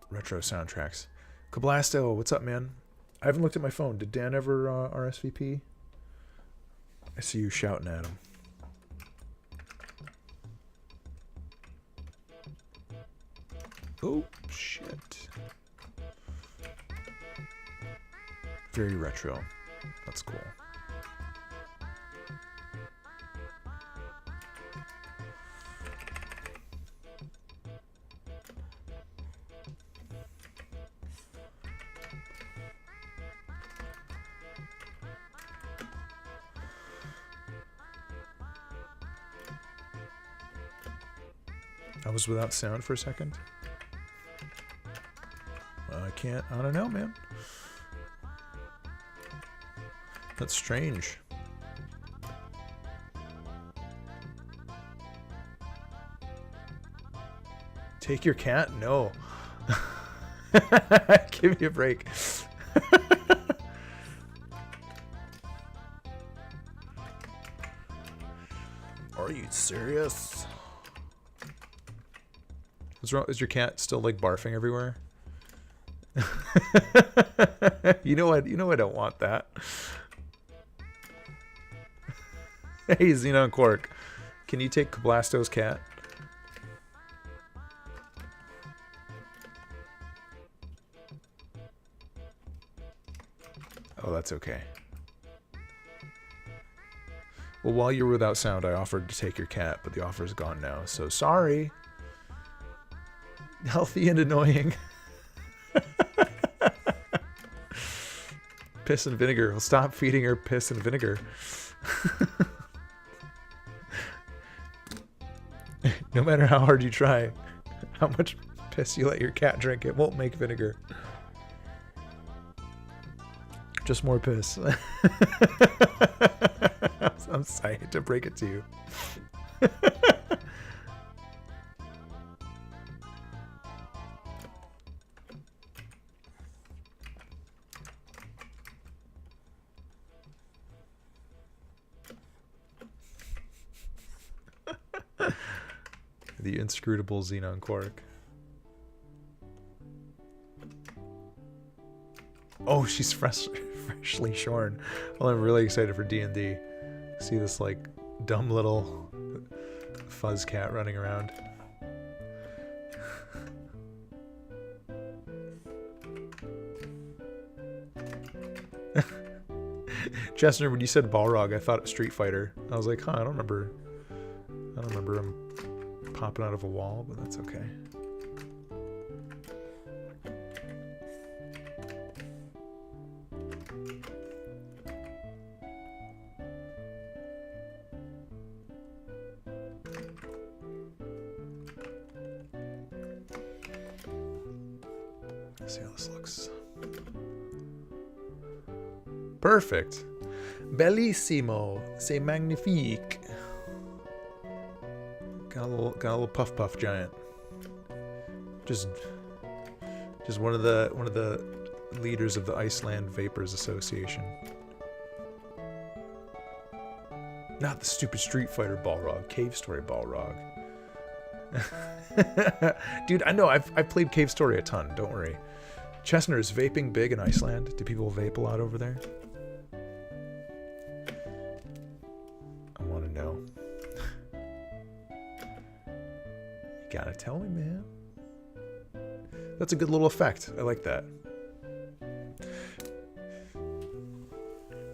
retro soundtracks. Cablasto, what's up, man? I haven't looked at my phone. Did Dan ever RSVP? I see you shouting at him. Oh shit. Very retro. That's cool. I was without sound for a second. I don't know, man. That's strange. Take your cat? No. Give me a break. Are you serious? What's wrong? Is your cat still like barfing everywhere? You know what? You know I don't want that. Hey, Xenon Quark, can you take Cablasto's cat? Oh, that's okay. Well, while you were without sound, I offered to take your cat, but the offer's gone now, so sorry. Healthy and annoying. Piss and vinegar. We'll stop feeding her piss and vinegar. No matter how hard you try, how much piss you let your cat drink, it won't make vinegar. Just more piss. I'm sorry to break it to you. The inscrutable Xenon Quark. Oh, she's freshly shorn. Well, I'm really excited for D&D. See this like dumb little fuzz cat running around. Chestnut, when you said Balrog, I thought Street Fighter. I was like, huh, I don't remember him popping out of a wall, but that's okay. Let's see how this looks. Perfect. Bellissimo. C'est magnifique. Got a little puff giant. Just one of the leaders of the Iceland Vapors Association. Not the stupid Street Fighter Balrog, Cave Story Balrog. Dude, I know I've played Cave Story a ton, don't worry. Chestnut, is vaping big in Iceland? Do people vape a lot over there? I want to know. You gotta tell me, man. That's a good little effect. I like that.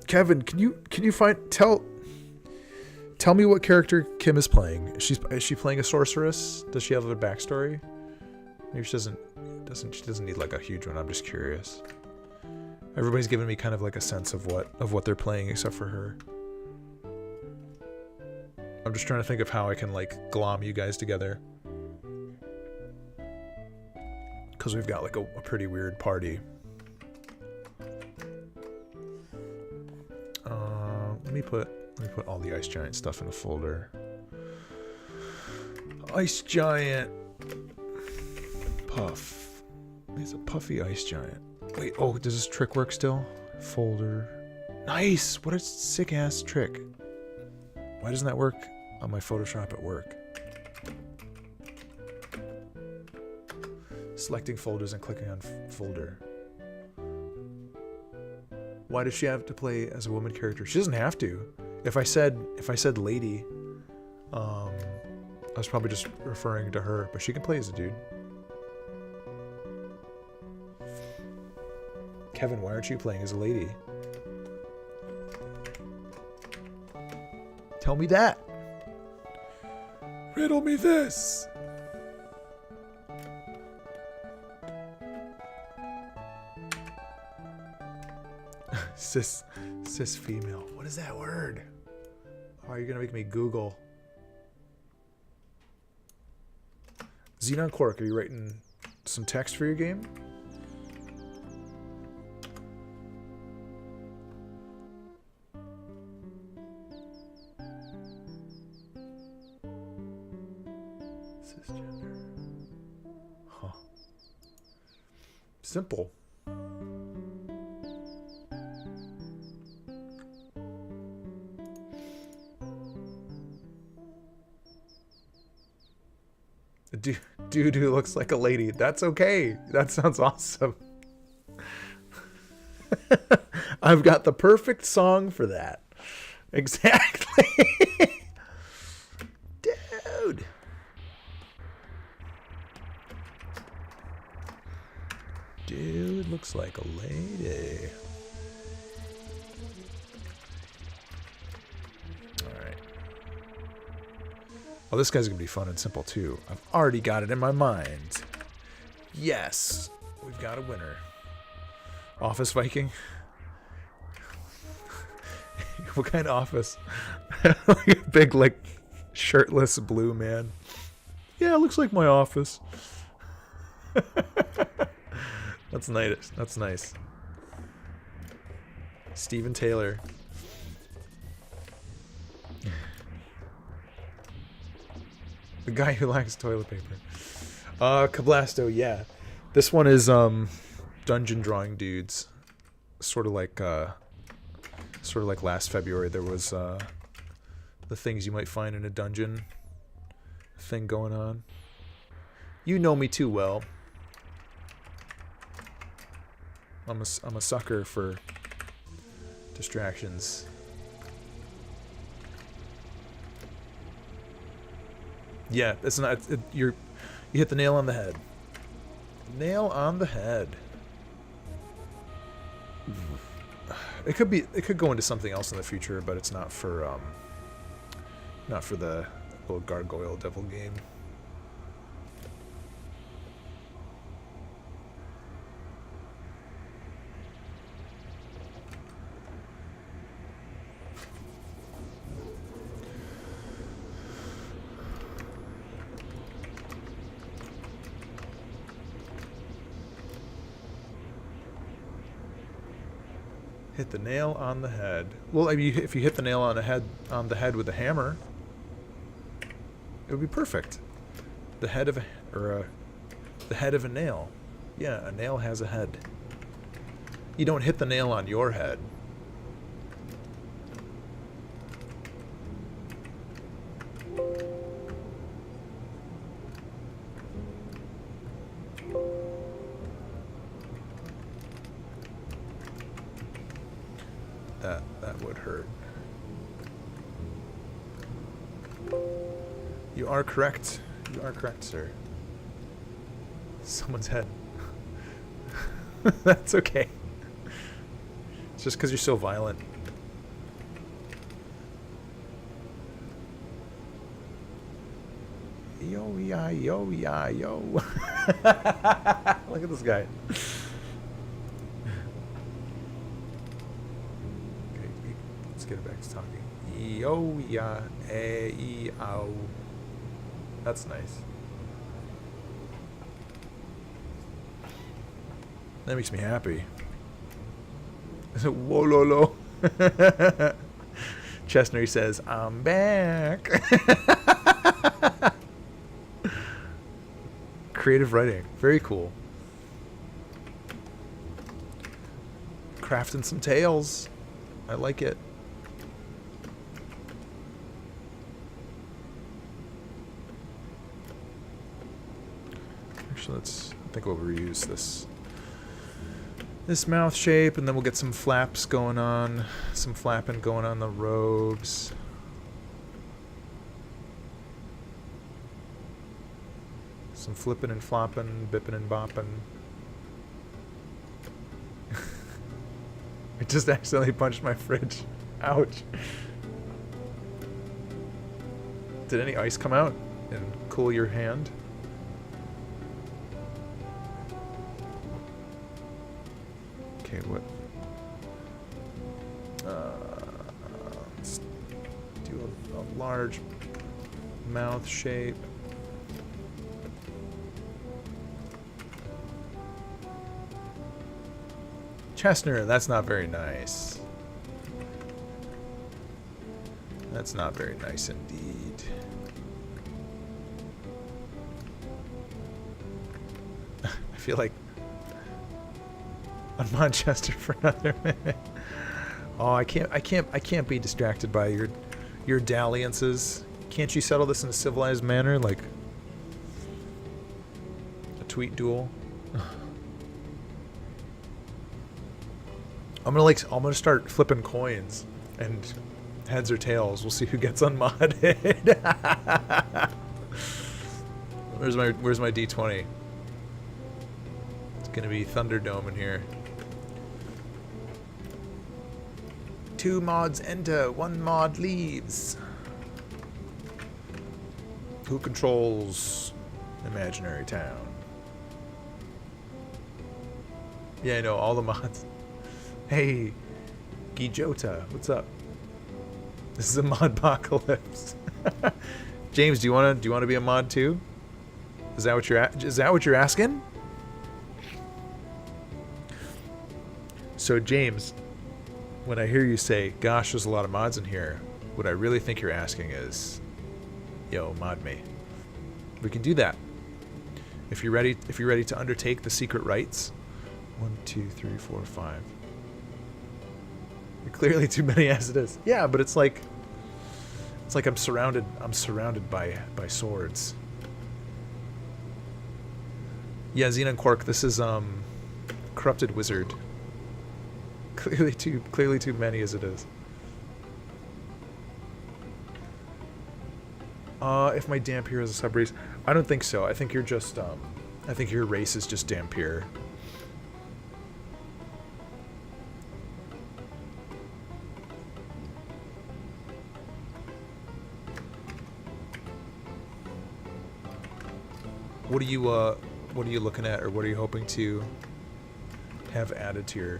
Kevin, can you find tell me what character Kim is playing? Is she playing a sorceress? Does she have a backstory? Maybe she doesn't need like a huge one. I'm just curious. Everybody's giving me kind of like a sense of what they're playing except for her. I'm just trying to think of how I can like glom you guys together. Because we've got like a pretty weird party. Let me put all the Ice Giant stuff in a folder. Ice Giant Puff. He's a puffy Ice Giant. Wait, oh, does this trick work still? Folder. Nice! What a sick ass trick. Why doesn't that work on my Photoshop at work? Selecting folders and clicking on folder. Why does she have to play as a woman character? She doesn't have to. If I said lady, I was probably just referring to her, but she can play as a dude. Kevin, why aren't you playing as a lady? Tell me that. Riddle me this. Cis female. What is that word? Oh, you're gonna make me Google. Xenon Quark, are you writing some text for your game? Cisgender. Huh. Simple. Dude who looks like a lady. That's okay. That sounds awesome. I've got the perfect song for that. Exactly. Dude. Dude looks like a lady. Oh, this guy's gonna be fun and simple too. I've already got it in my mind. Yes, we've got a winner. Office Viking. What kind of office? Like a big, like, shirtless blue man. Yeah, it looks like my office. That's nice. That's nice. Steven Taylor. The guy who likes toilet paper. Cablasto, yeah. This one is dungeon drawing dudes. Sort of like last February there was the things you might find in a dungeon thing going on. You know me too well. I'm a sucker for distractions. Yeah, it's not. You hit the nail on the head. Nail on the head. It could be. It could go into something else in the future, but it's not for the little gargoyle devil game. Hit the nail on the head. Well, I mean, if you hit the nail on the head with a hammer, it would be perfect. The head of the head of a nail. Yeah, a nail has a head. You don't hit the nail on your head. That would hurt. You are correct. You are correct, sir. Someone's head. That's okay. It's just because you're so violent. Yo, yeah, yo, yeah, yo. Look at this guy. Get it back to talking. Yo, ya, e, ow. That's nice. That makes me happy. Whoa, lo, lo. Chestnut says, I'm back. Creative writing. Very cool. Crafting some tales. I like it. Actually, I think we'll reuse this mouth shape, and then we'll get some flaps going on, some flapping going on the robes. Some flipping and flopping, bipping and bopping. I just accidentally punched my fridge. Ouch. Did any ice come out and cool your hand? Okay, what? Let's do a large mouth shape. Chestnut, that's not very nice. That's not very nice indeed. I feel like on Manchester for another minute. Oh, I can't be distracted by your dalliances. Can't you settle this in a civilized manner, like a tweet duel? I'm gonna start flipping coins, and heads or tails. We'll see who gets unmodded. Where's my D20? It's gonna be Thunderdome in here. 2 mods enter, 1 mod leaves. Who controls Imaginary Town? Yeah, I know all the mods. Hey, Gijota, what's up? This is a modpocalypse. James, do you want to be a mod too? Is that what you're asking? So James, when I hear you say, "Gosh, there's a lot of mods in here," what I really think you're asking is, "Yo, mod me." We can do that. If you're ready to undertake the secret rites. 1, 2, 3, 4, 5. You're clearly too many as it is. Yeah, but it's like I'm surrounded by swords. Yeah, Xenon Quark, this is Corrupted Wizard. Clearly too many as it is. If my Dampier is a sub race, I don't think so. I think you're just I think your race is just Dampier. What are you looking at, or what are you hoping to have added to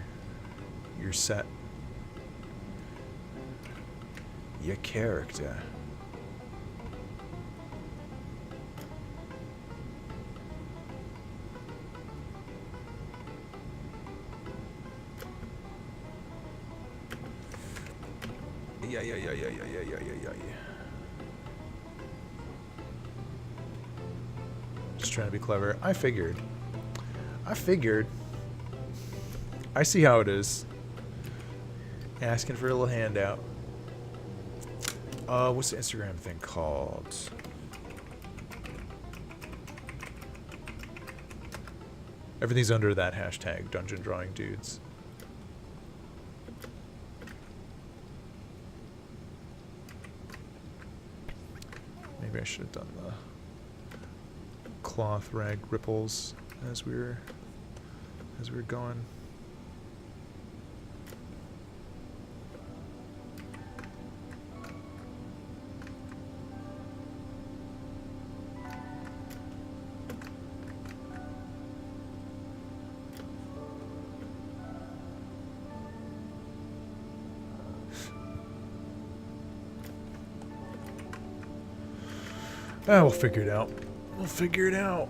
your set? Your character. Yeah. Just trying to be clever. I figured. I see how it is. Asking for a little handout. What's the Instagram thing called? Everything's under that hashtag, Dungeon Drawing Dudes. Maybe I should have done the cloth rag ripples as we were going. We'll figure it out.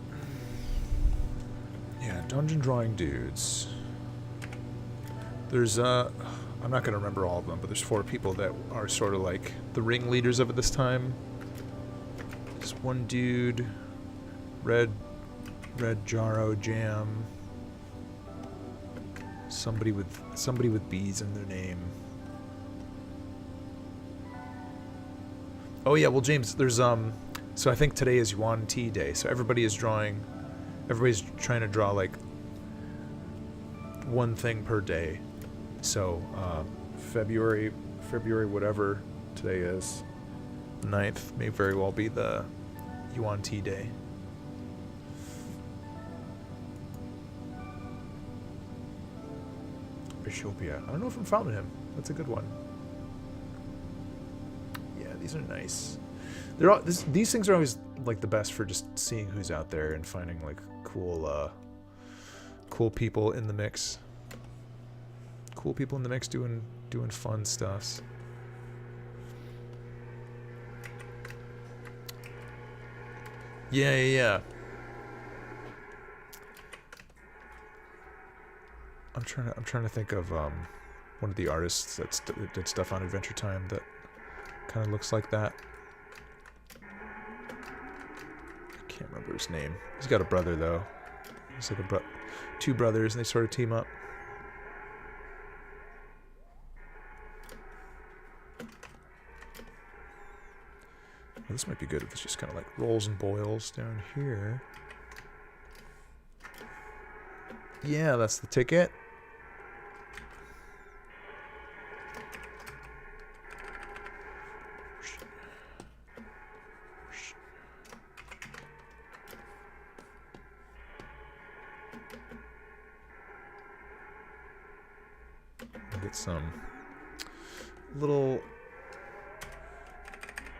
Yeah, Dungeon Drawing Dudes. There's, I'm not going to remember all of them, but there's 4 people that are sort of like the ringleaders of it this time. There's one dude, Red Jarro Jam. Somebody with bees in their name. Oh yeah, well James, there's so I think today is yuan-ti day, so everybody's trying to draw like one thing per day. So February whatever today is, 9th, may very well be the yuan-ti day. Bishopia. I don't know if I'm following him. That's a good one. Yeah, these are nice. These things are always like the best for just seeing who's out there and finding like cool people in the mix. Cool people in the mix doing fun stuff. Yeah. I'm trying to think of one of the artists that did stuff on Adventure Time that kind of looks like that. I can't remember his name. He's got a brother though. He's like two brothers, and they sort of team up. Well, this might be good if it's just kind of like rolls and boils down here. Yeah, that's the ticket. Get some little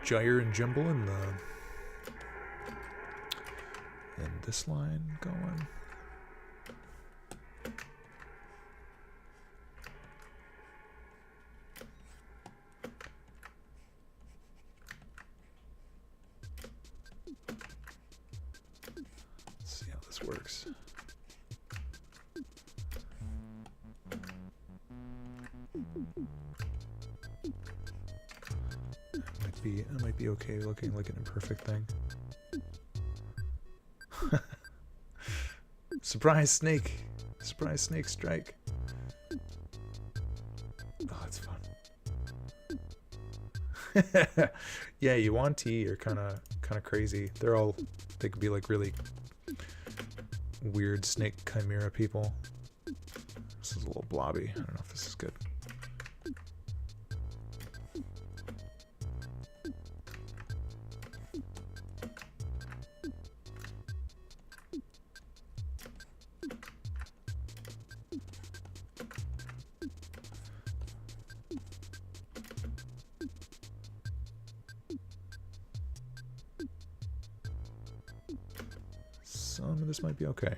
gyre and jumble in this line going. Let's see how this works. It might be okay looking like an imperfect thing. Surprise snake! Surprise snake strike! Oh, that's fun. Yeah, yuan-ti are kind of crazy. They could be like really weird snake chimera people. This is a little blobby. I don't know if this is good. some of this might be okay.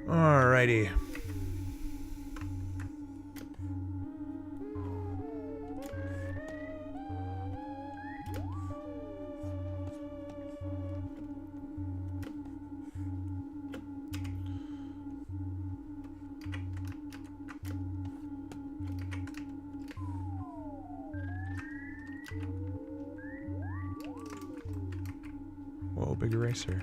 Alrighty. Whoa, big eraser.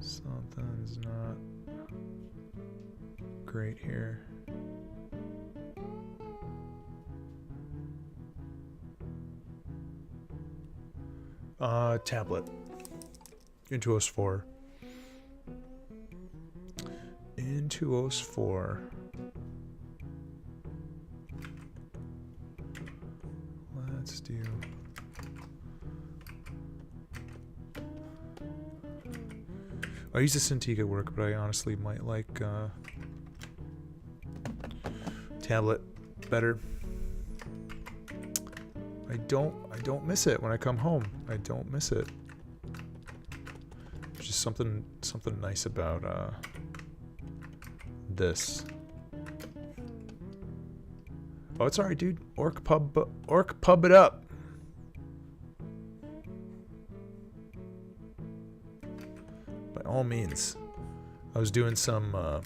Something's not great here. Tablet. Into OS 4. Into OS 4. Let's do... I use the Cintiq at work, but I honestly might like tablet better. I don't miss it when I come home. I don't miss it. There's just something nice about this. Oh, it's alright, dude. Orc pub it up. By all means. I was doing some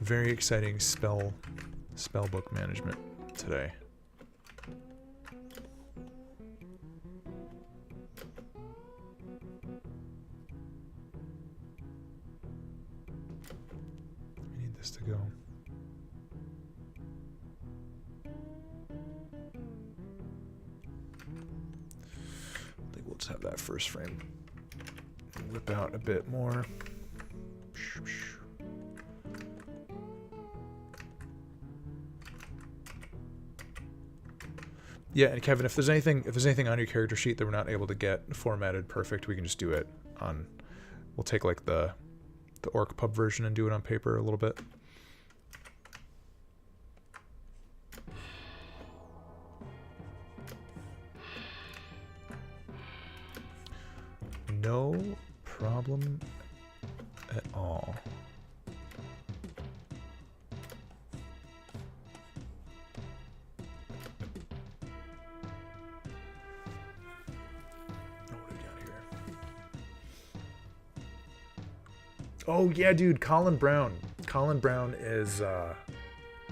very exciting spell book management today. We need this to go. I think we'll just have that first frame. Whip out a bit more. Yeah, and Kevin, if there's anything on your character sheet that we're not able to get formatted perfect, we can just do it on. We'll take like the orc pub version and do it on paper a little bit. No problem at all. Oh yeah, dude, Colin Brown. Colin Brown is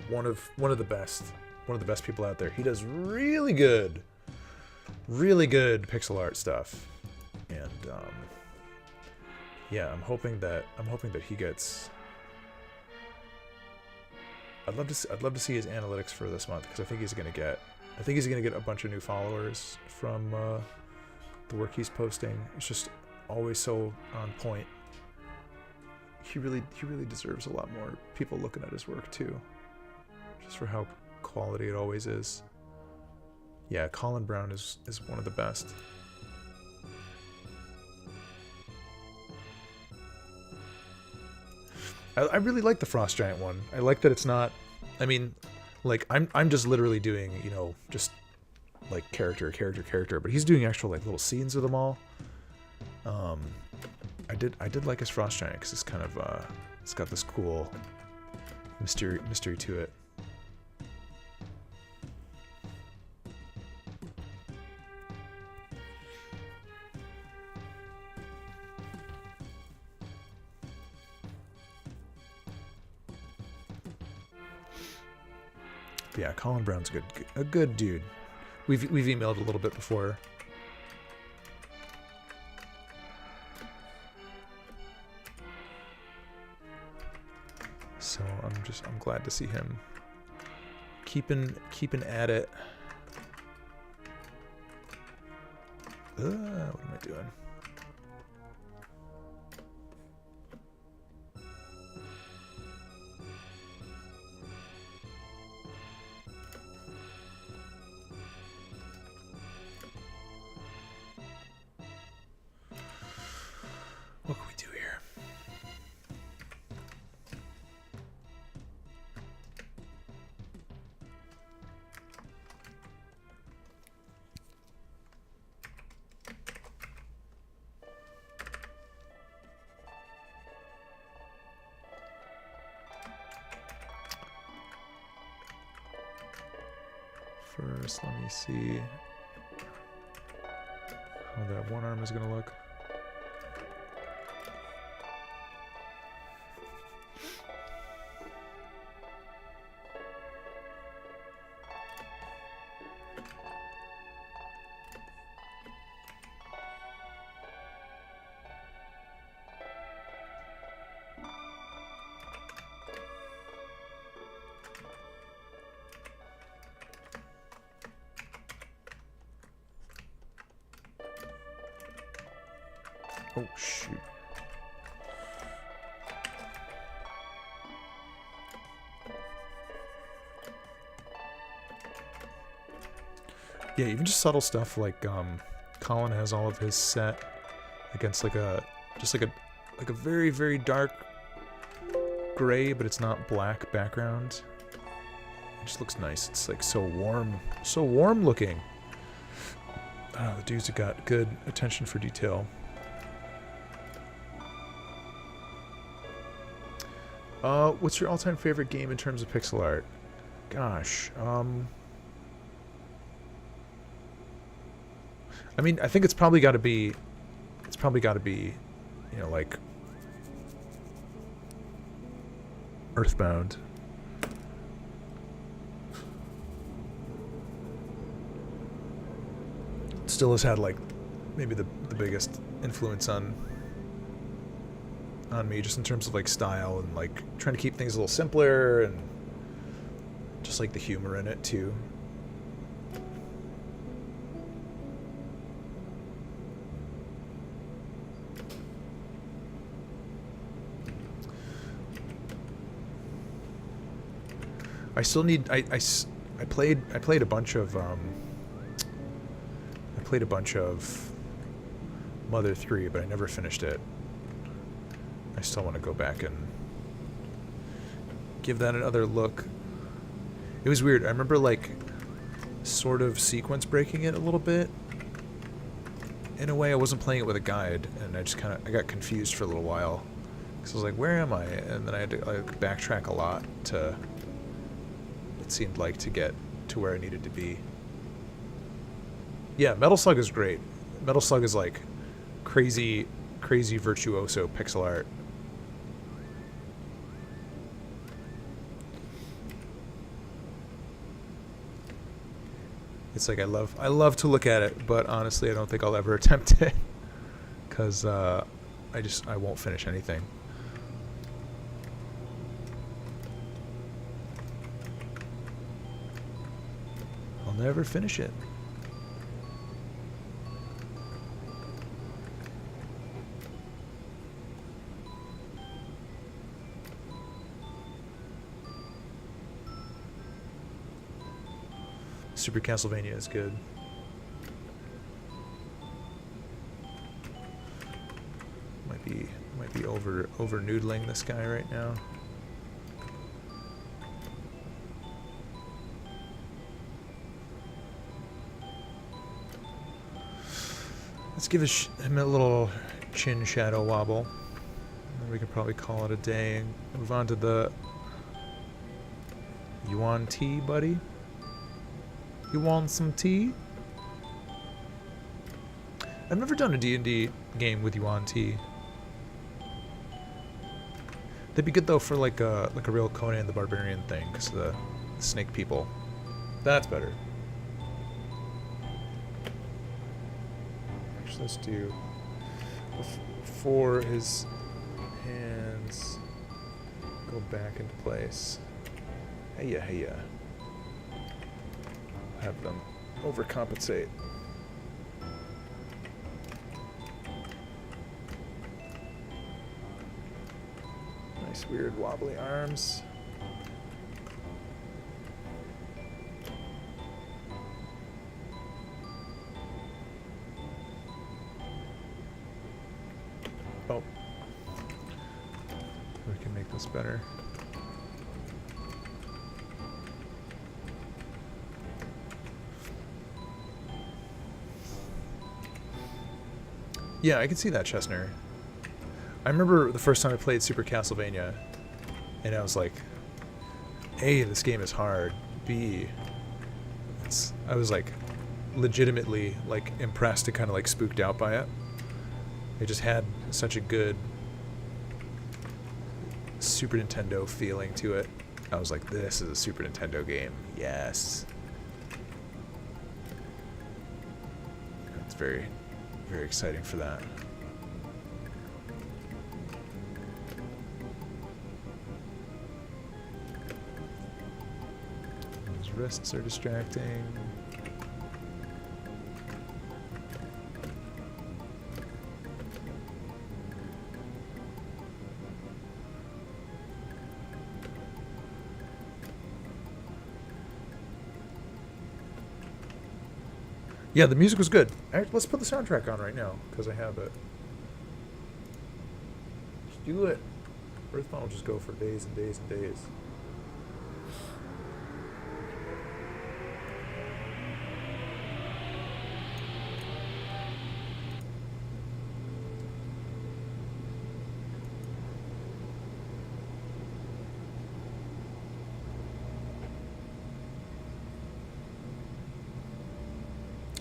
one of the best people out there. He does really good pixel art stuff, and yeah, I'm hoping that he gets. I'd love to see his analytics for this month, because I think he's gonna get a bunch of new followers from the work he's posting. It's just always so on point. He really deserves a lot more people looking at his work too, just for how quality it always is. Yeah, Colin Brown is one of the best. I really like the Frost Giant one. I like that it's not. I mean, Like I'm just literally doing, you know, just like character, but he's doing actual like little scenes with them all. I did like his Frost Giant because it's kind of it's got this cool mystery to it. But yeah, Colin Brown's a good dude. We've emailed a little bit before. So I'm glad to see him keeping at it. What am I doing? What can we do here? First, let me see how that one arm is going to look. Oh, shoot. Yeah, even just subtle stuff like Colin has all of his set against like a very, very dark gray, but it's not black background. It just looks nice. It's like so warm looking. I don't know, the dudes have got good attention for detail. What's your all-time favorite game in terms of pixel art? Gosh, I mean, I think it's probably got to be, you know, like Earthbound. Still has had like maybe the biggest influence on me, just in terms of like style and like trying to keep things a little simpler and just like the humor in it too. I still need I played a bunch of Mother 3, but I never finished it. I still want to go back and give that another look. It was weird. I remember like sort of sequence breaking it a little bit. In a way, I wasn't playing it with a guide, and I got confused for a little while. Because I was like, where am I? And then I had to like backtrack a lot to, it seemed like, to get to where I needed to be. Yeah, Metal Slug is great. Metal Slug is like crazy virtuoso pixel art. It's like I love to look at it, but honestly I don't think I'll ever attempt it because I won't finish anything. I'll never finish it. Super Castlevania is good. Might be over noodling this guy right now. Let's give him a little chin shadow wobble. And then we can probably call it a day and move on to the yuan-ti, buddy. You want some tea? I've never done a D&D game with yuan-ti. They'd be good though for like a real Conan the Barbarian thing, because the snake people. That's better. Actually, let's do before his hands go back into place. Hey ya. Have them overcompensate. Nice weird wobbly arms. Oh. We can make this better. Yeah, I can see that, Chestnut. I remember the first time I played Super Castlevania, and I was like, A, this game is hard. B, I was like legitimately like impressed and kind of like spooked out by it. It just had such a good Super Nintendo feeling to it. I was like, this is a Super Nintendo game. Yes. It's very, very exciting for that. His wrists are distracting. Yeah, the music was good. Let's put the soundtrack on right now, because I have it. Just do it. Earthbound will just go for days and days and days.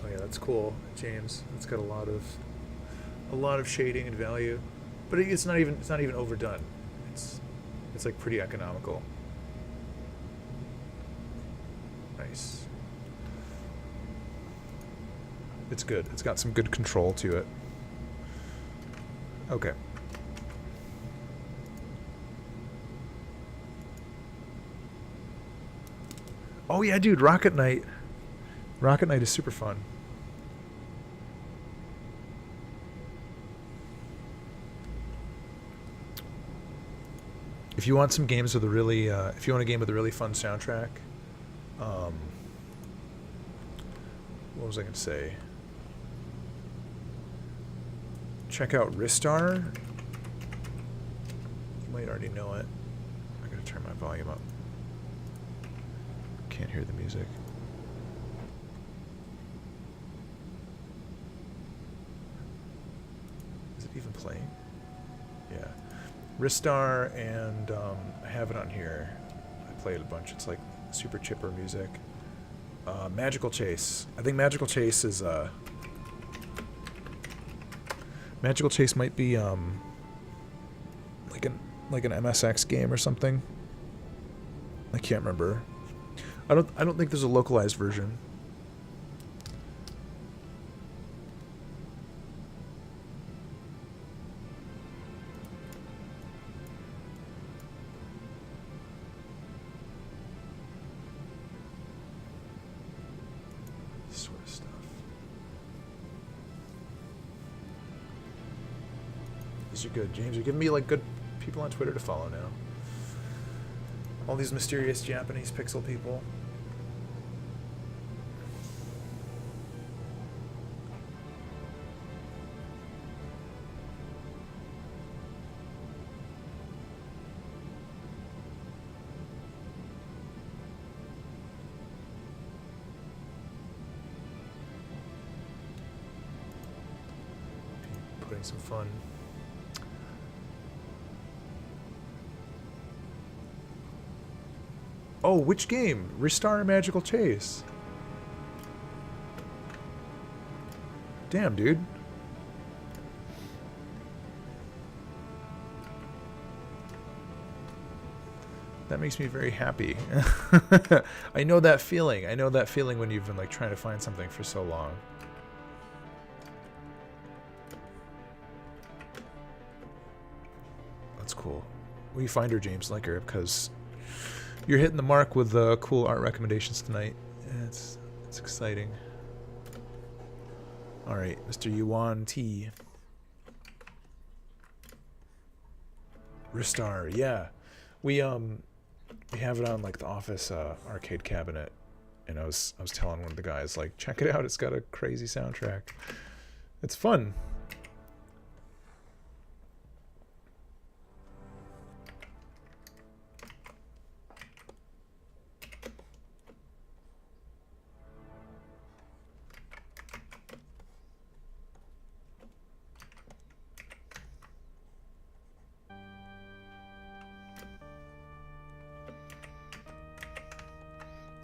Oh yeah, that's cool, James. It's got a lot of shading and value, but it's not even overdone. It's like pretty economical. Nice. It's good. It's got some good control to it. Okay. Oh yeah, dude, Rocket Knight. Rocket Knight is super fun. If you want some games with a really, if you want a game with a really fun soundtrack, what was I going to say? Check out Ristar. You might already know it. I'm going to turn my volume up. Can't hear the music. Is it even playing? Yeah. Ristar, and I have it on here. I played a bunch. It's like super chipper music. Magical Chase. I think Magical Chase is Magical Chase might be like an MSX game or something. I can't remember. I don't think there's a localized version. Sort of stuff. These are good, James. You're giving me like good people on Twitter to follow now. All these mysterious Japanese pixel people. having some fun. Oh, which game? Restart Magical Chase. Damn, dude. That makes me very happy. I know that feeling. I know that feeling when you've been like trying to find something for so long. That's cool. Will you find her, James Liker? Because you're hitting the mark with cool art recommendations tonight. It's exciting. All right, Mr. Yuan-ti. Ristar, yeah. We have it on like the office arcade cabinet, and I was telling one of the guys like, check it out, it's got a crazy soundtrack. It's fun.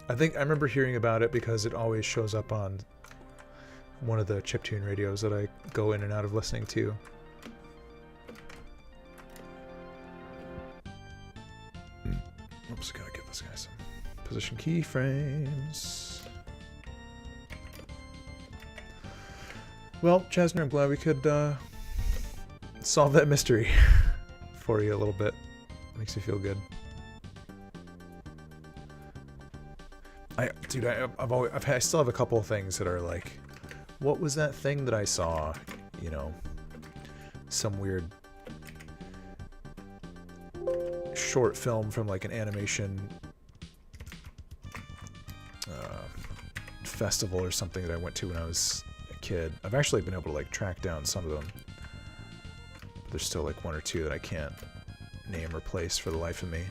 I think I remember hearing about it because it always shows up on one of the chiptune radios that I go in and out of listening to. Oops, gotta give this guy some position keyframes. Well, Chasner, I'm glad we could solve that mystery for you a little bit. Makes me feel good. Dude, I still have a couple of things that are like, what was that thing that I saw? You know, some weird short film from like an animation festival or something that I went to when I was a kid. I've actually been able to like track down some of them. But there's still like one or two that I can't name or place for the life of me.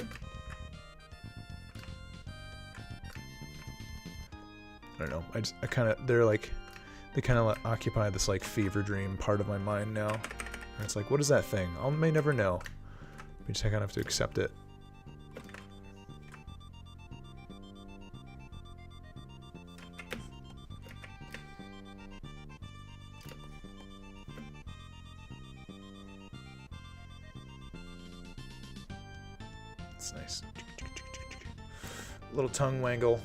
I don't know. I kind of, they kind of occupy this like fever dream part of my mind now. And it's like, what is that thing? I may never know. We just kind of have to accept it. It's nice. Little tongue wangle.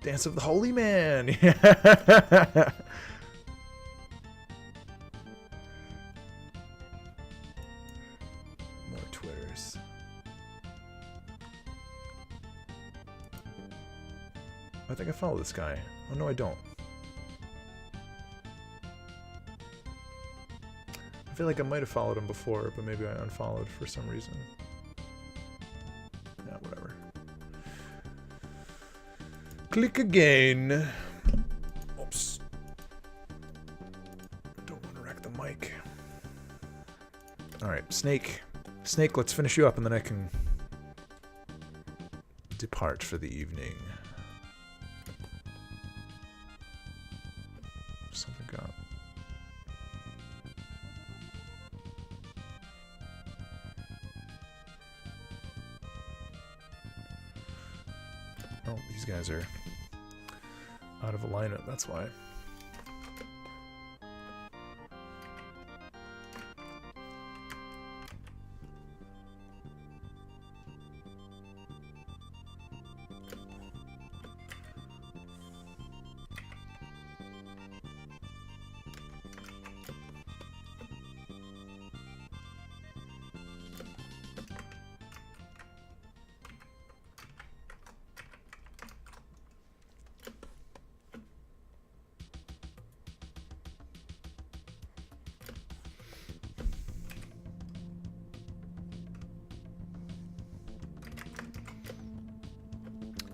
Dance of the Holy Man! Yeah. More Twitters. I think I follow this guy. Oh no, I don't. I feel like I might have followed him before, but maybe I unfollowed for some reason. Yeah, whatever. Click again. Oops. Don't want to wreck the mic. Alright, Snake. Snake, let's finish you up and then I can depart for the evening. Something got. Oh, these guys are out of alignment, that's why.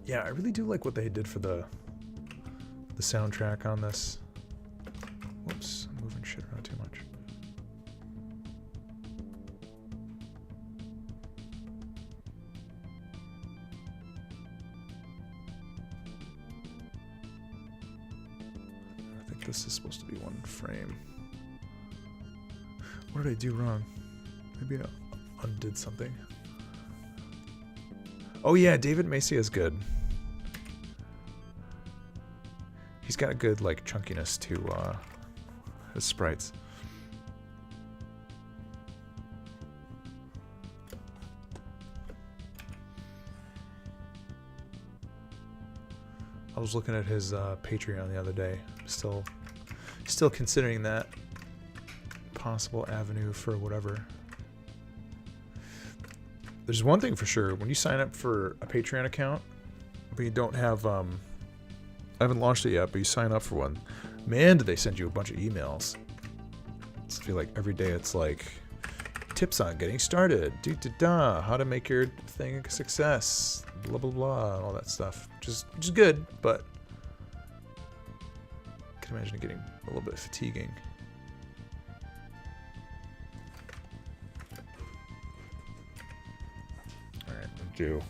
Yeah, I really do like what they did for the soundtrack on this. Whoops, I'm moving shit around too much. I think this is supposed to be one frame. What did I do wrong? Maybe I undid something. Oh yeah, David Macy is good. He's got a good like chunkiness to his sprites. I was looking at his Patreon the other day. Still considering that possible avenue for whatever. There's one thing for sure. When you sign up for a Patreon account, but you don't have, I haven't launched it yet, but you sign up for one, man, do they send you a bunch of emails. I feel like every day it's like, tips on getting started, how to make your thing a success, blah, blah, blah, and all that stuff. Which is good, but I can imagine it getting a little bit fatiguing. Do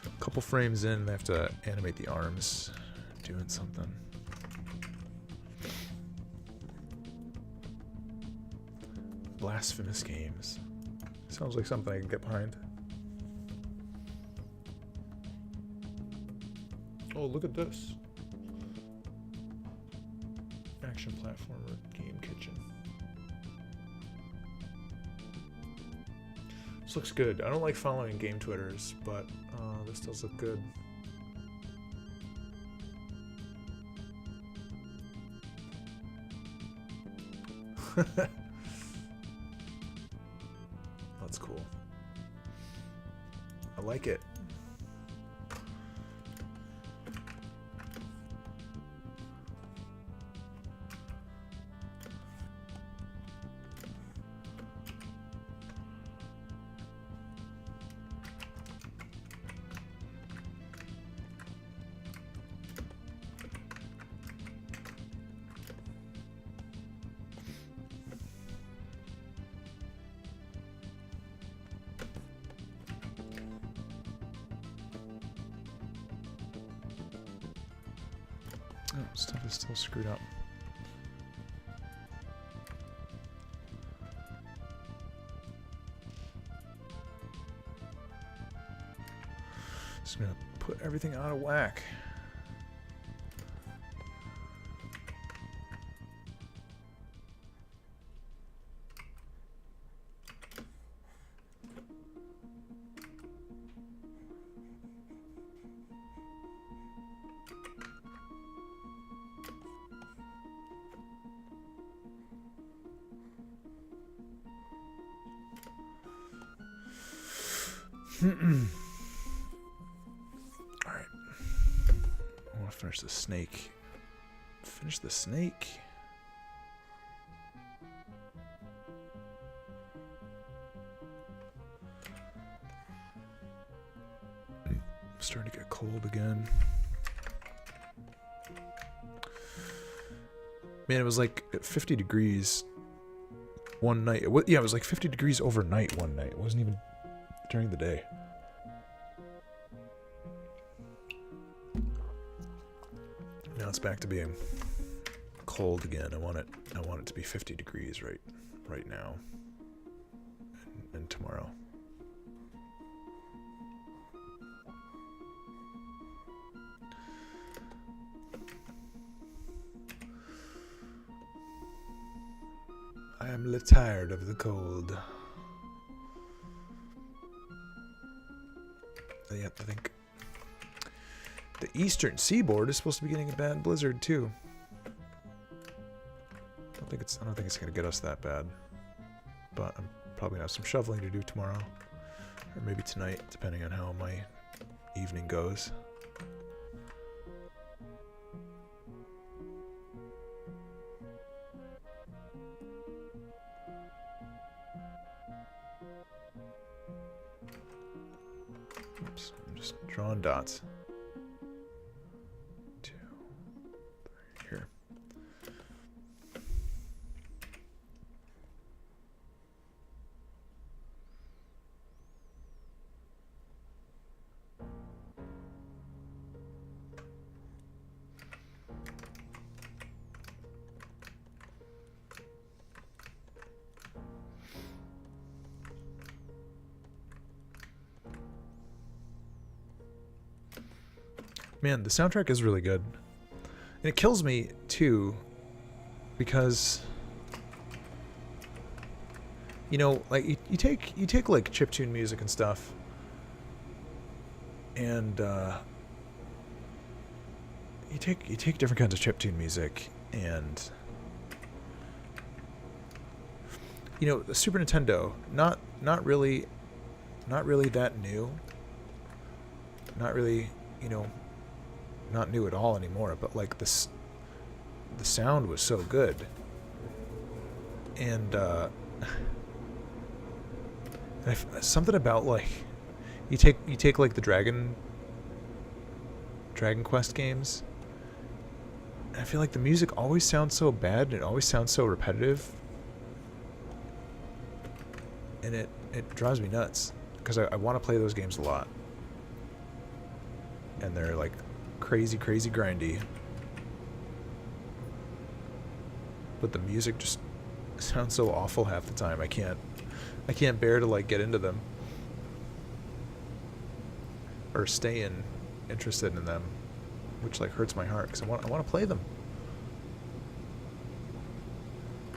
a couple frames in, I have to animate the arms doing something. Blasphemous games. Sounds like something I can get behind. Oh, look at this. Action platformer game kitchen. This looks good. I don't like following game Twitters, but this does look good. That's cool. I like it. Oh, stuff is still screwed up. Just gonna put everything out of whack. Alright. I want to finish the snake. Finish the snake. I'm starting to get cold again. Man, it was like 50 degrees one night. Yeah, it was like 50 degrees overnight one night. It wasn't even during the day. Now it's back to being cold again. I want it to be 50 degrees right now and tomorrow. I am a little tired of the cold. Yeah, I think the eastern seaboard is supposed to be getting a bad blizzard too. I don't think it's gonna get us that bad, but I'm probably gonna have some shoveling to do tomorrow, or maybe tonight, depending on how my evening goes. Oops, I'm just drawing dots. 2, 3, here. Man, the soundtrack is really good. And it kills me, too, because... You know, like, you take like, chiptune music and stuff, and, you take different kinds of chiptune music, and... You know, the Super Nintendo, not really that new. Not really, you know, not new at all anymore, but like the sound was so good. And something about like you take like the Dragon Quest games, and I feel like the music always sounds so bad and it always sounds so repetitive. And it drives me nuts because I want to play those games a lot, and they're like crazy grindy, but the music just sounds so awful half the time. I can't bear to like get into them or stay interested in them, which like hurts my heart because I want to play them,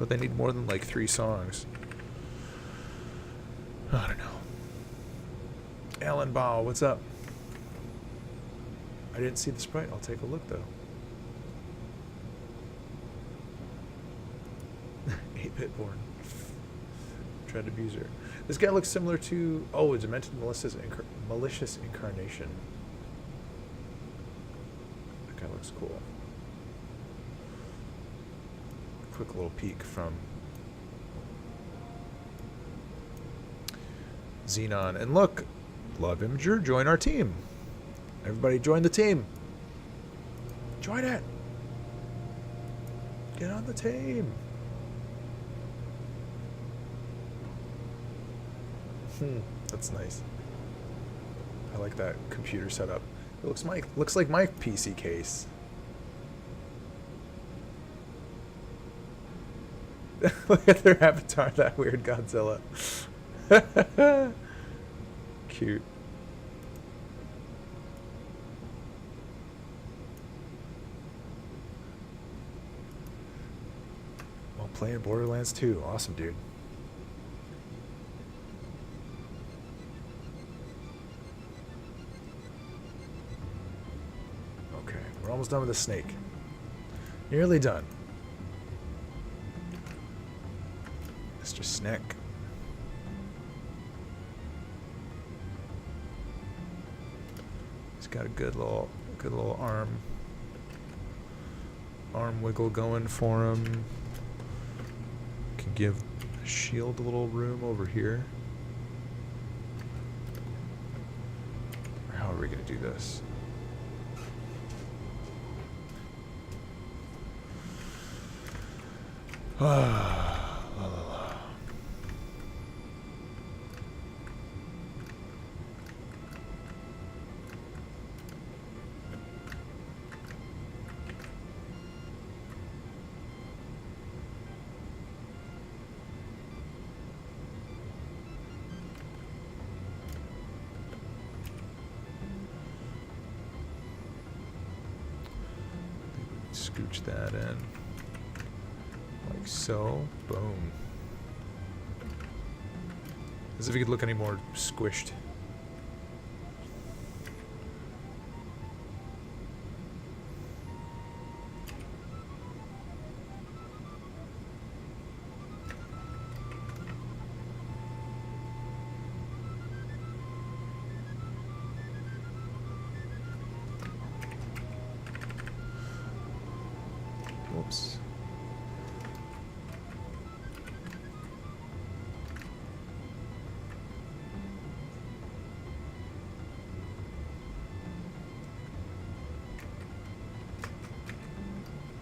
but they need more than like 3 songs. I don't know. Alan Bow, what's up? I didn't see the sprite. I'll take a look, though. 8-bit born. Dread abuser. This guy looks similar to... Oh, a demented malicious incarnation. That guy looks cool. Quick little peek from... Xenon. And look, Love Imager, join our team. Everybody join the team. Join it. Get on the team. That's nice. I like that computer setup. It looks like my PC case. Look at their avatar, that weird Godzilla. Cute. While playing Borderlands 2. Awesome, dude. Okay, we're almost done with the snake. Nearly done. Mr. Snack. Got a good little arm wiggle going for him. Can give shield a little room over here. Or how are we gonna do this? Ah, la la la. Scooch that in. Like so. Boom. As if he could look any more squished. Whoops.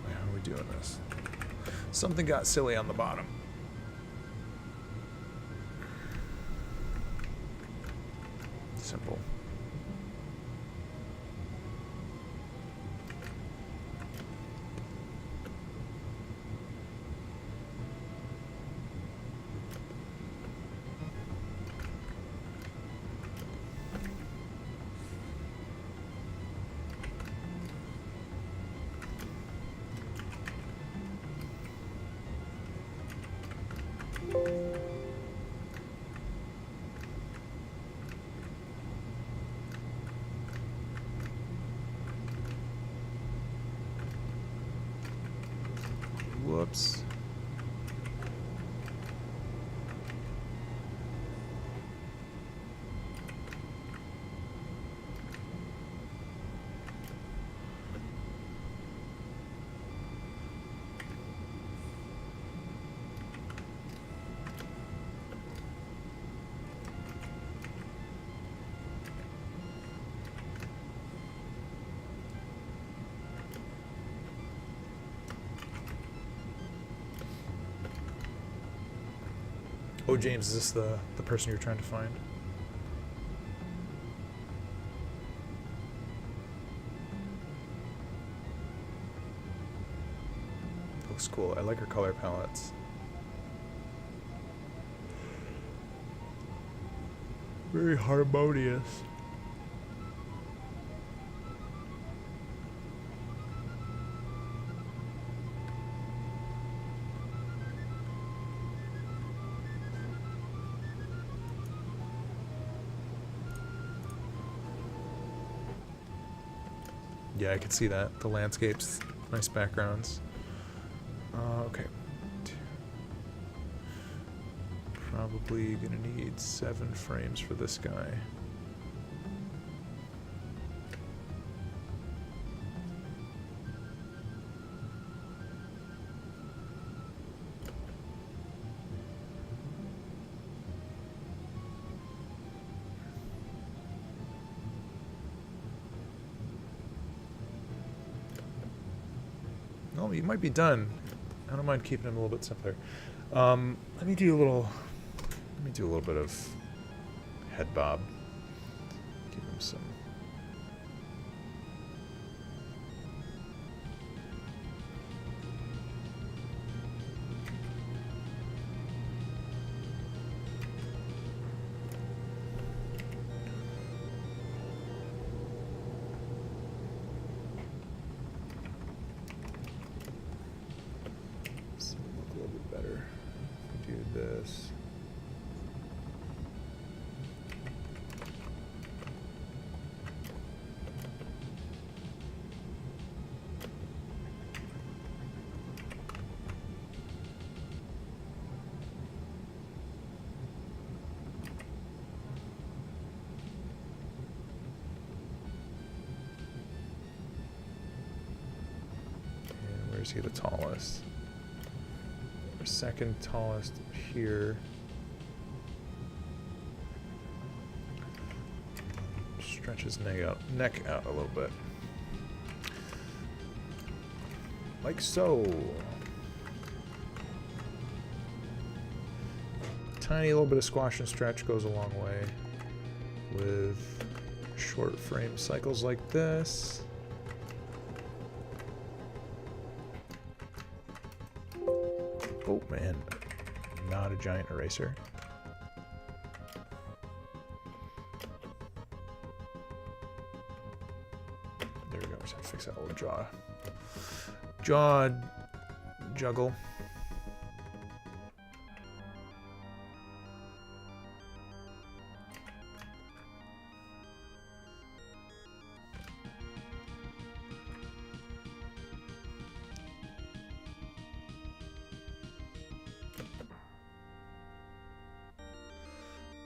How are we doing this? Something got silly on the bottom. Simple. Whoops. Oh, James, is this the person you're trying to find? Looks cool. I like her color palettes. Very harmonious. Yeah, I can see that. The landscapes, nice backgrounds. Okay. Probably gonna need 7 frames for this guy. Oh, you might be done. I don't mind keeping him a little bit simpler. Let me do a little bit of head bob. Give him some. Look a little bit better. Do this. Where's he the tallest? Our second tallest here. Stretch his neck out a little bit. Like so. Tiny little bit of squash and stretch goes a long way with short frame cycles like this. Oh man, not a giant eraser. There we go, just have to fix that little jaw juggle.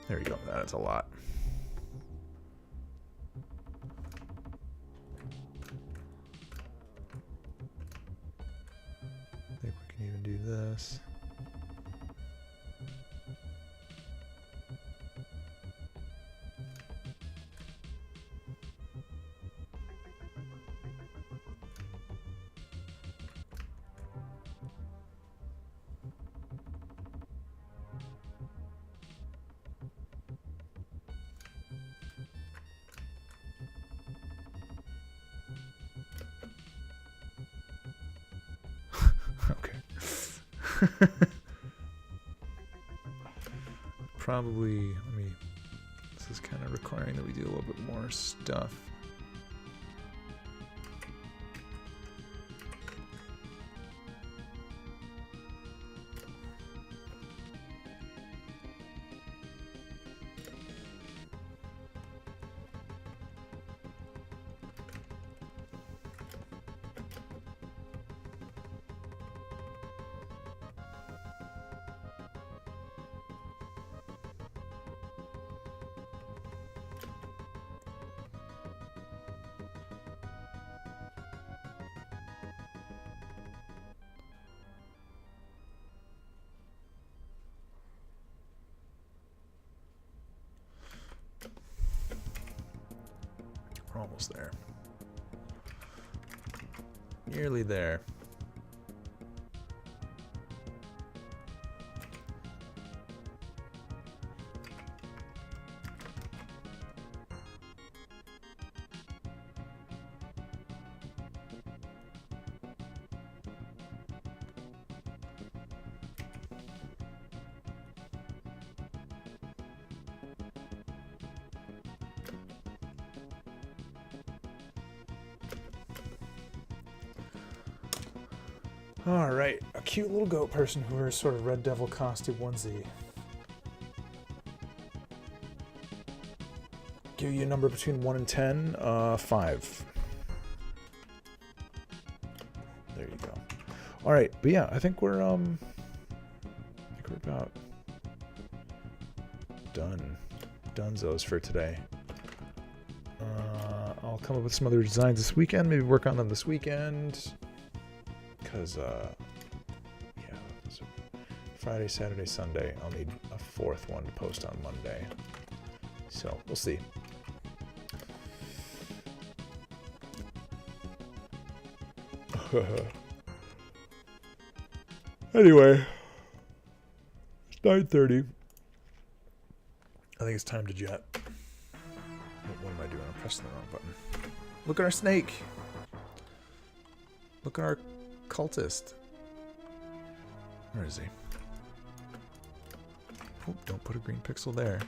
There we go, that's a lot. I think we can even do this. Probably, this is kind of requiring that we do a little bit more stuff. We're almost there. Nearly there. Alright, a cute little goat person who wears sort of Red Devil costume onesie. Give you a number between 1 and 10, 5. There you go. Alright, but yeah, I think we're about done. Dunzos for today. I'll come up with some other designs this weekend, maybe work on them this weekend. Because, yeah, Friday, Saturday, Sunday, I'll need a fourth one to post on Monday. So, we'll see. Anyway, it's 9:30. I think it's time to jet. What am I doing? I'm pressing the wrong button. Look at our snake. Look at our cultist. Where is he? Oh, don't put a green pixel there.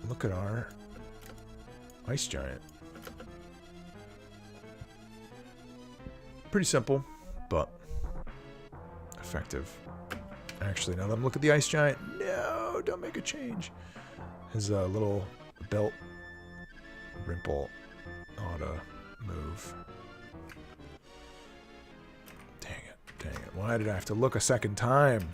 Look at our ice giant. Pretty simple, but effective. Actually, now that I'm looking at the ice giant, no, don't make a change. His little belt rimple ought to move. Dang it. Why did I have to look a second time?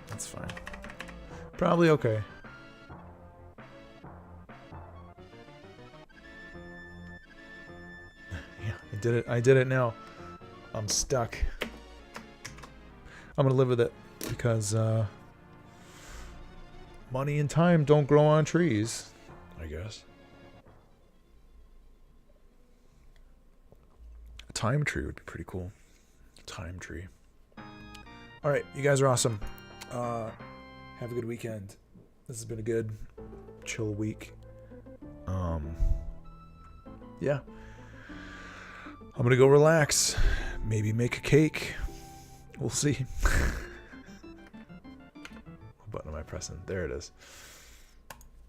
That's fine. Probably okay. Yeah, I did it. I did it now. I'm stuck. I'm gonna live with it because money and time don't grow on trees, I guess. A time tree would be pretty cool. Time tree. All right, you guys are awesome. Have a good weekend. This has been a good, chill week. Yeah. I'm gonna go relax. Maybe make a cake. We'll see. What button am I pressing? There it is.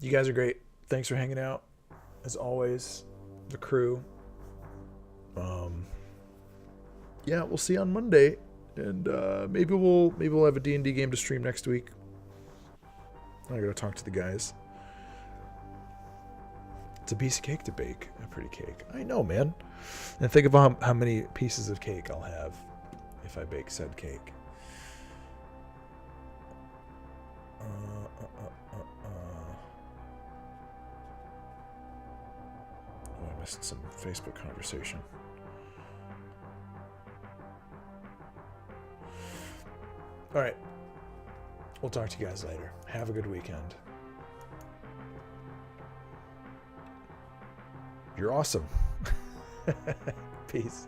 You guys are great. Thanks for hanging out. As always, the crew. Yeah, we'll see you on Monday. And maybe we'll have a D&D game to stream next week. I gotta talk to the guys. It's a piece of cake to bake. A pretty cake. I know, man. And think about how many pieces of cake I'll have if I bake said cake. Oh, I missed some Facebook conversation. All right. We'll talk to you guys later. Have a good weekend. You're awesome. Peace.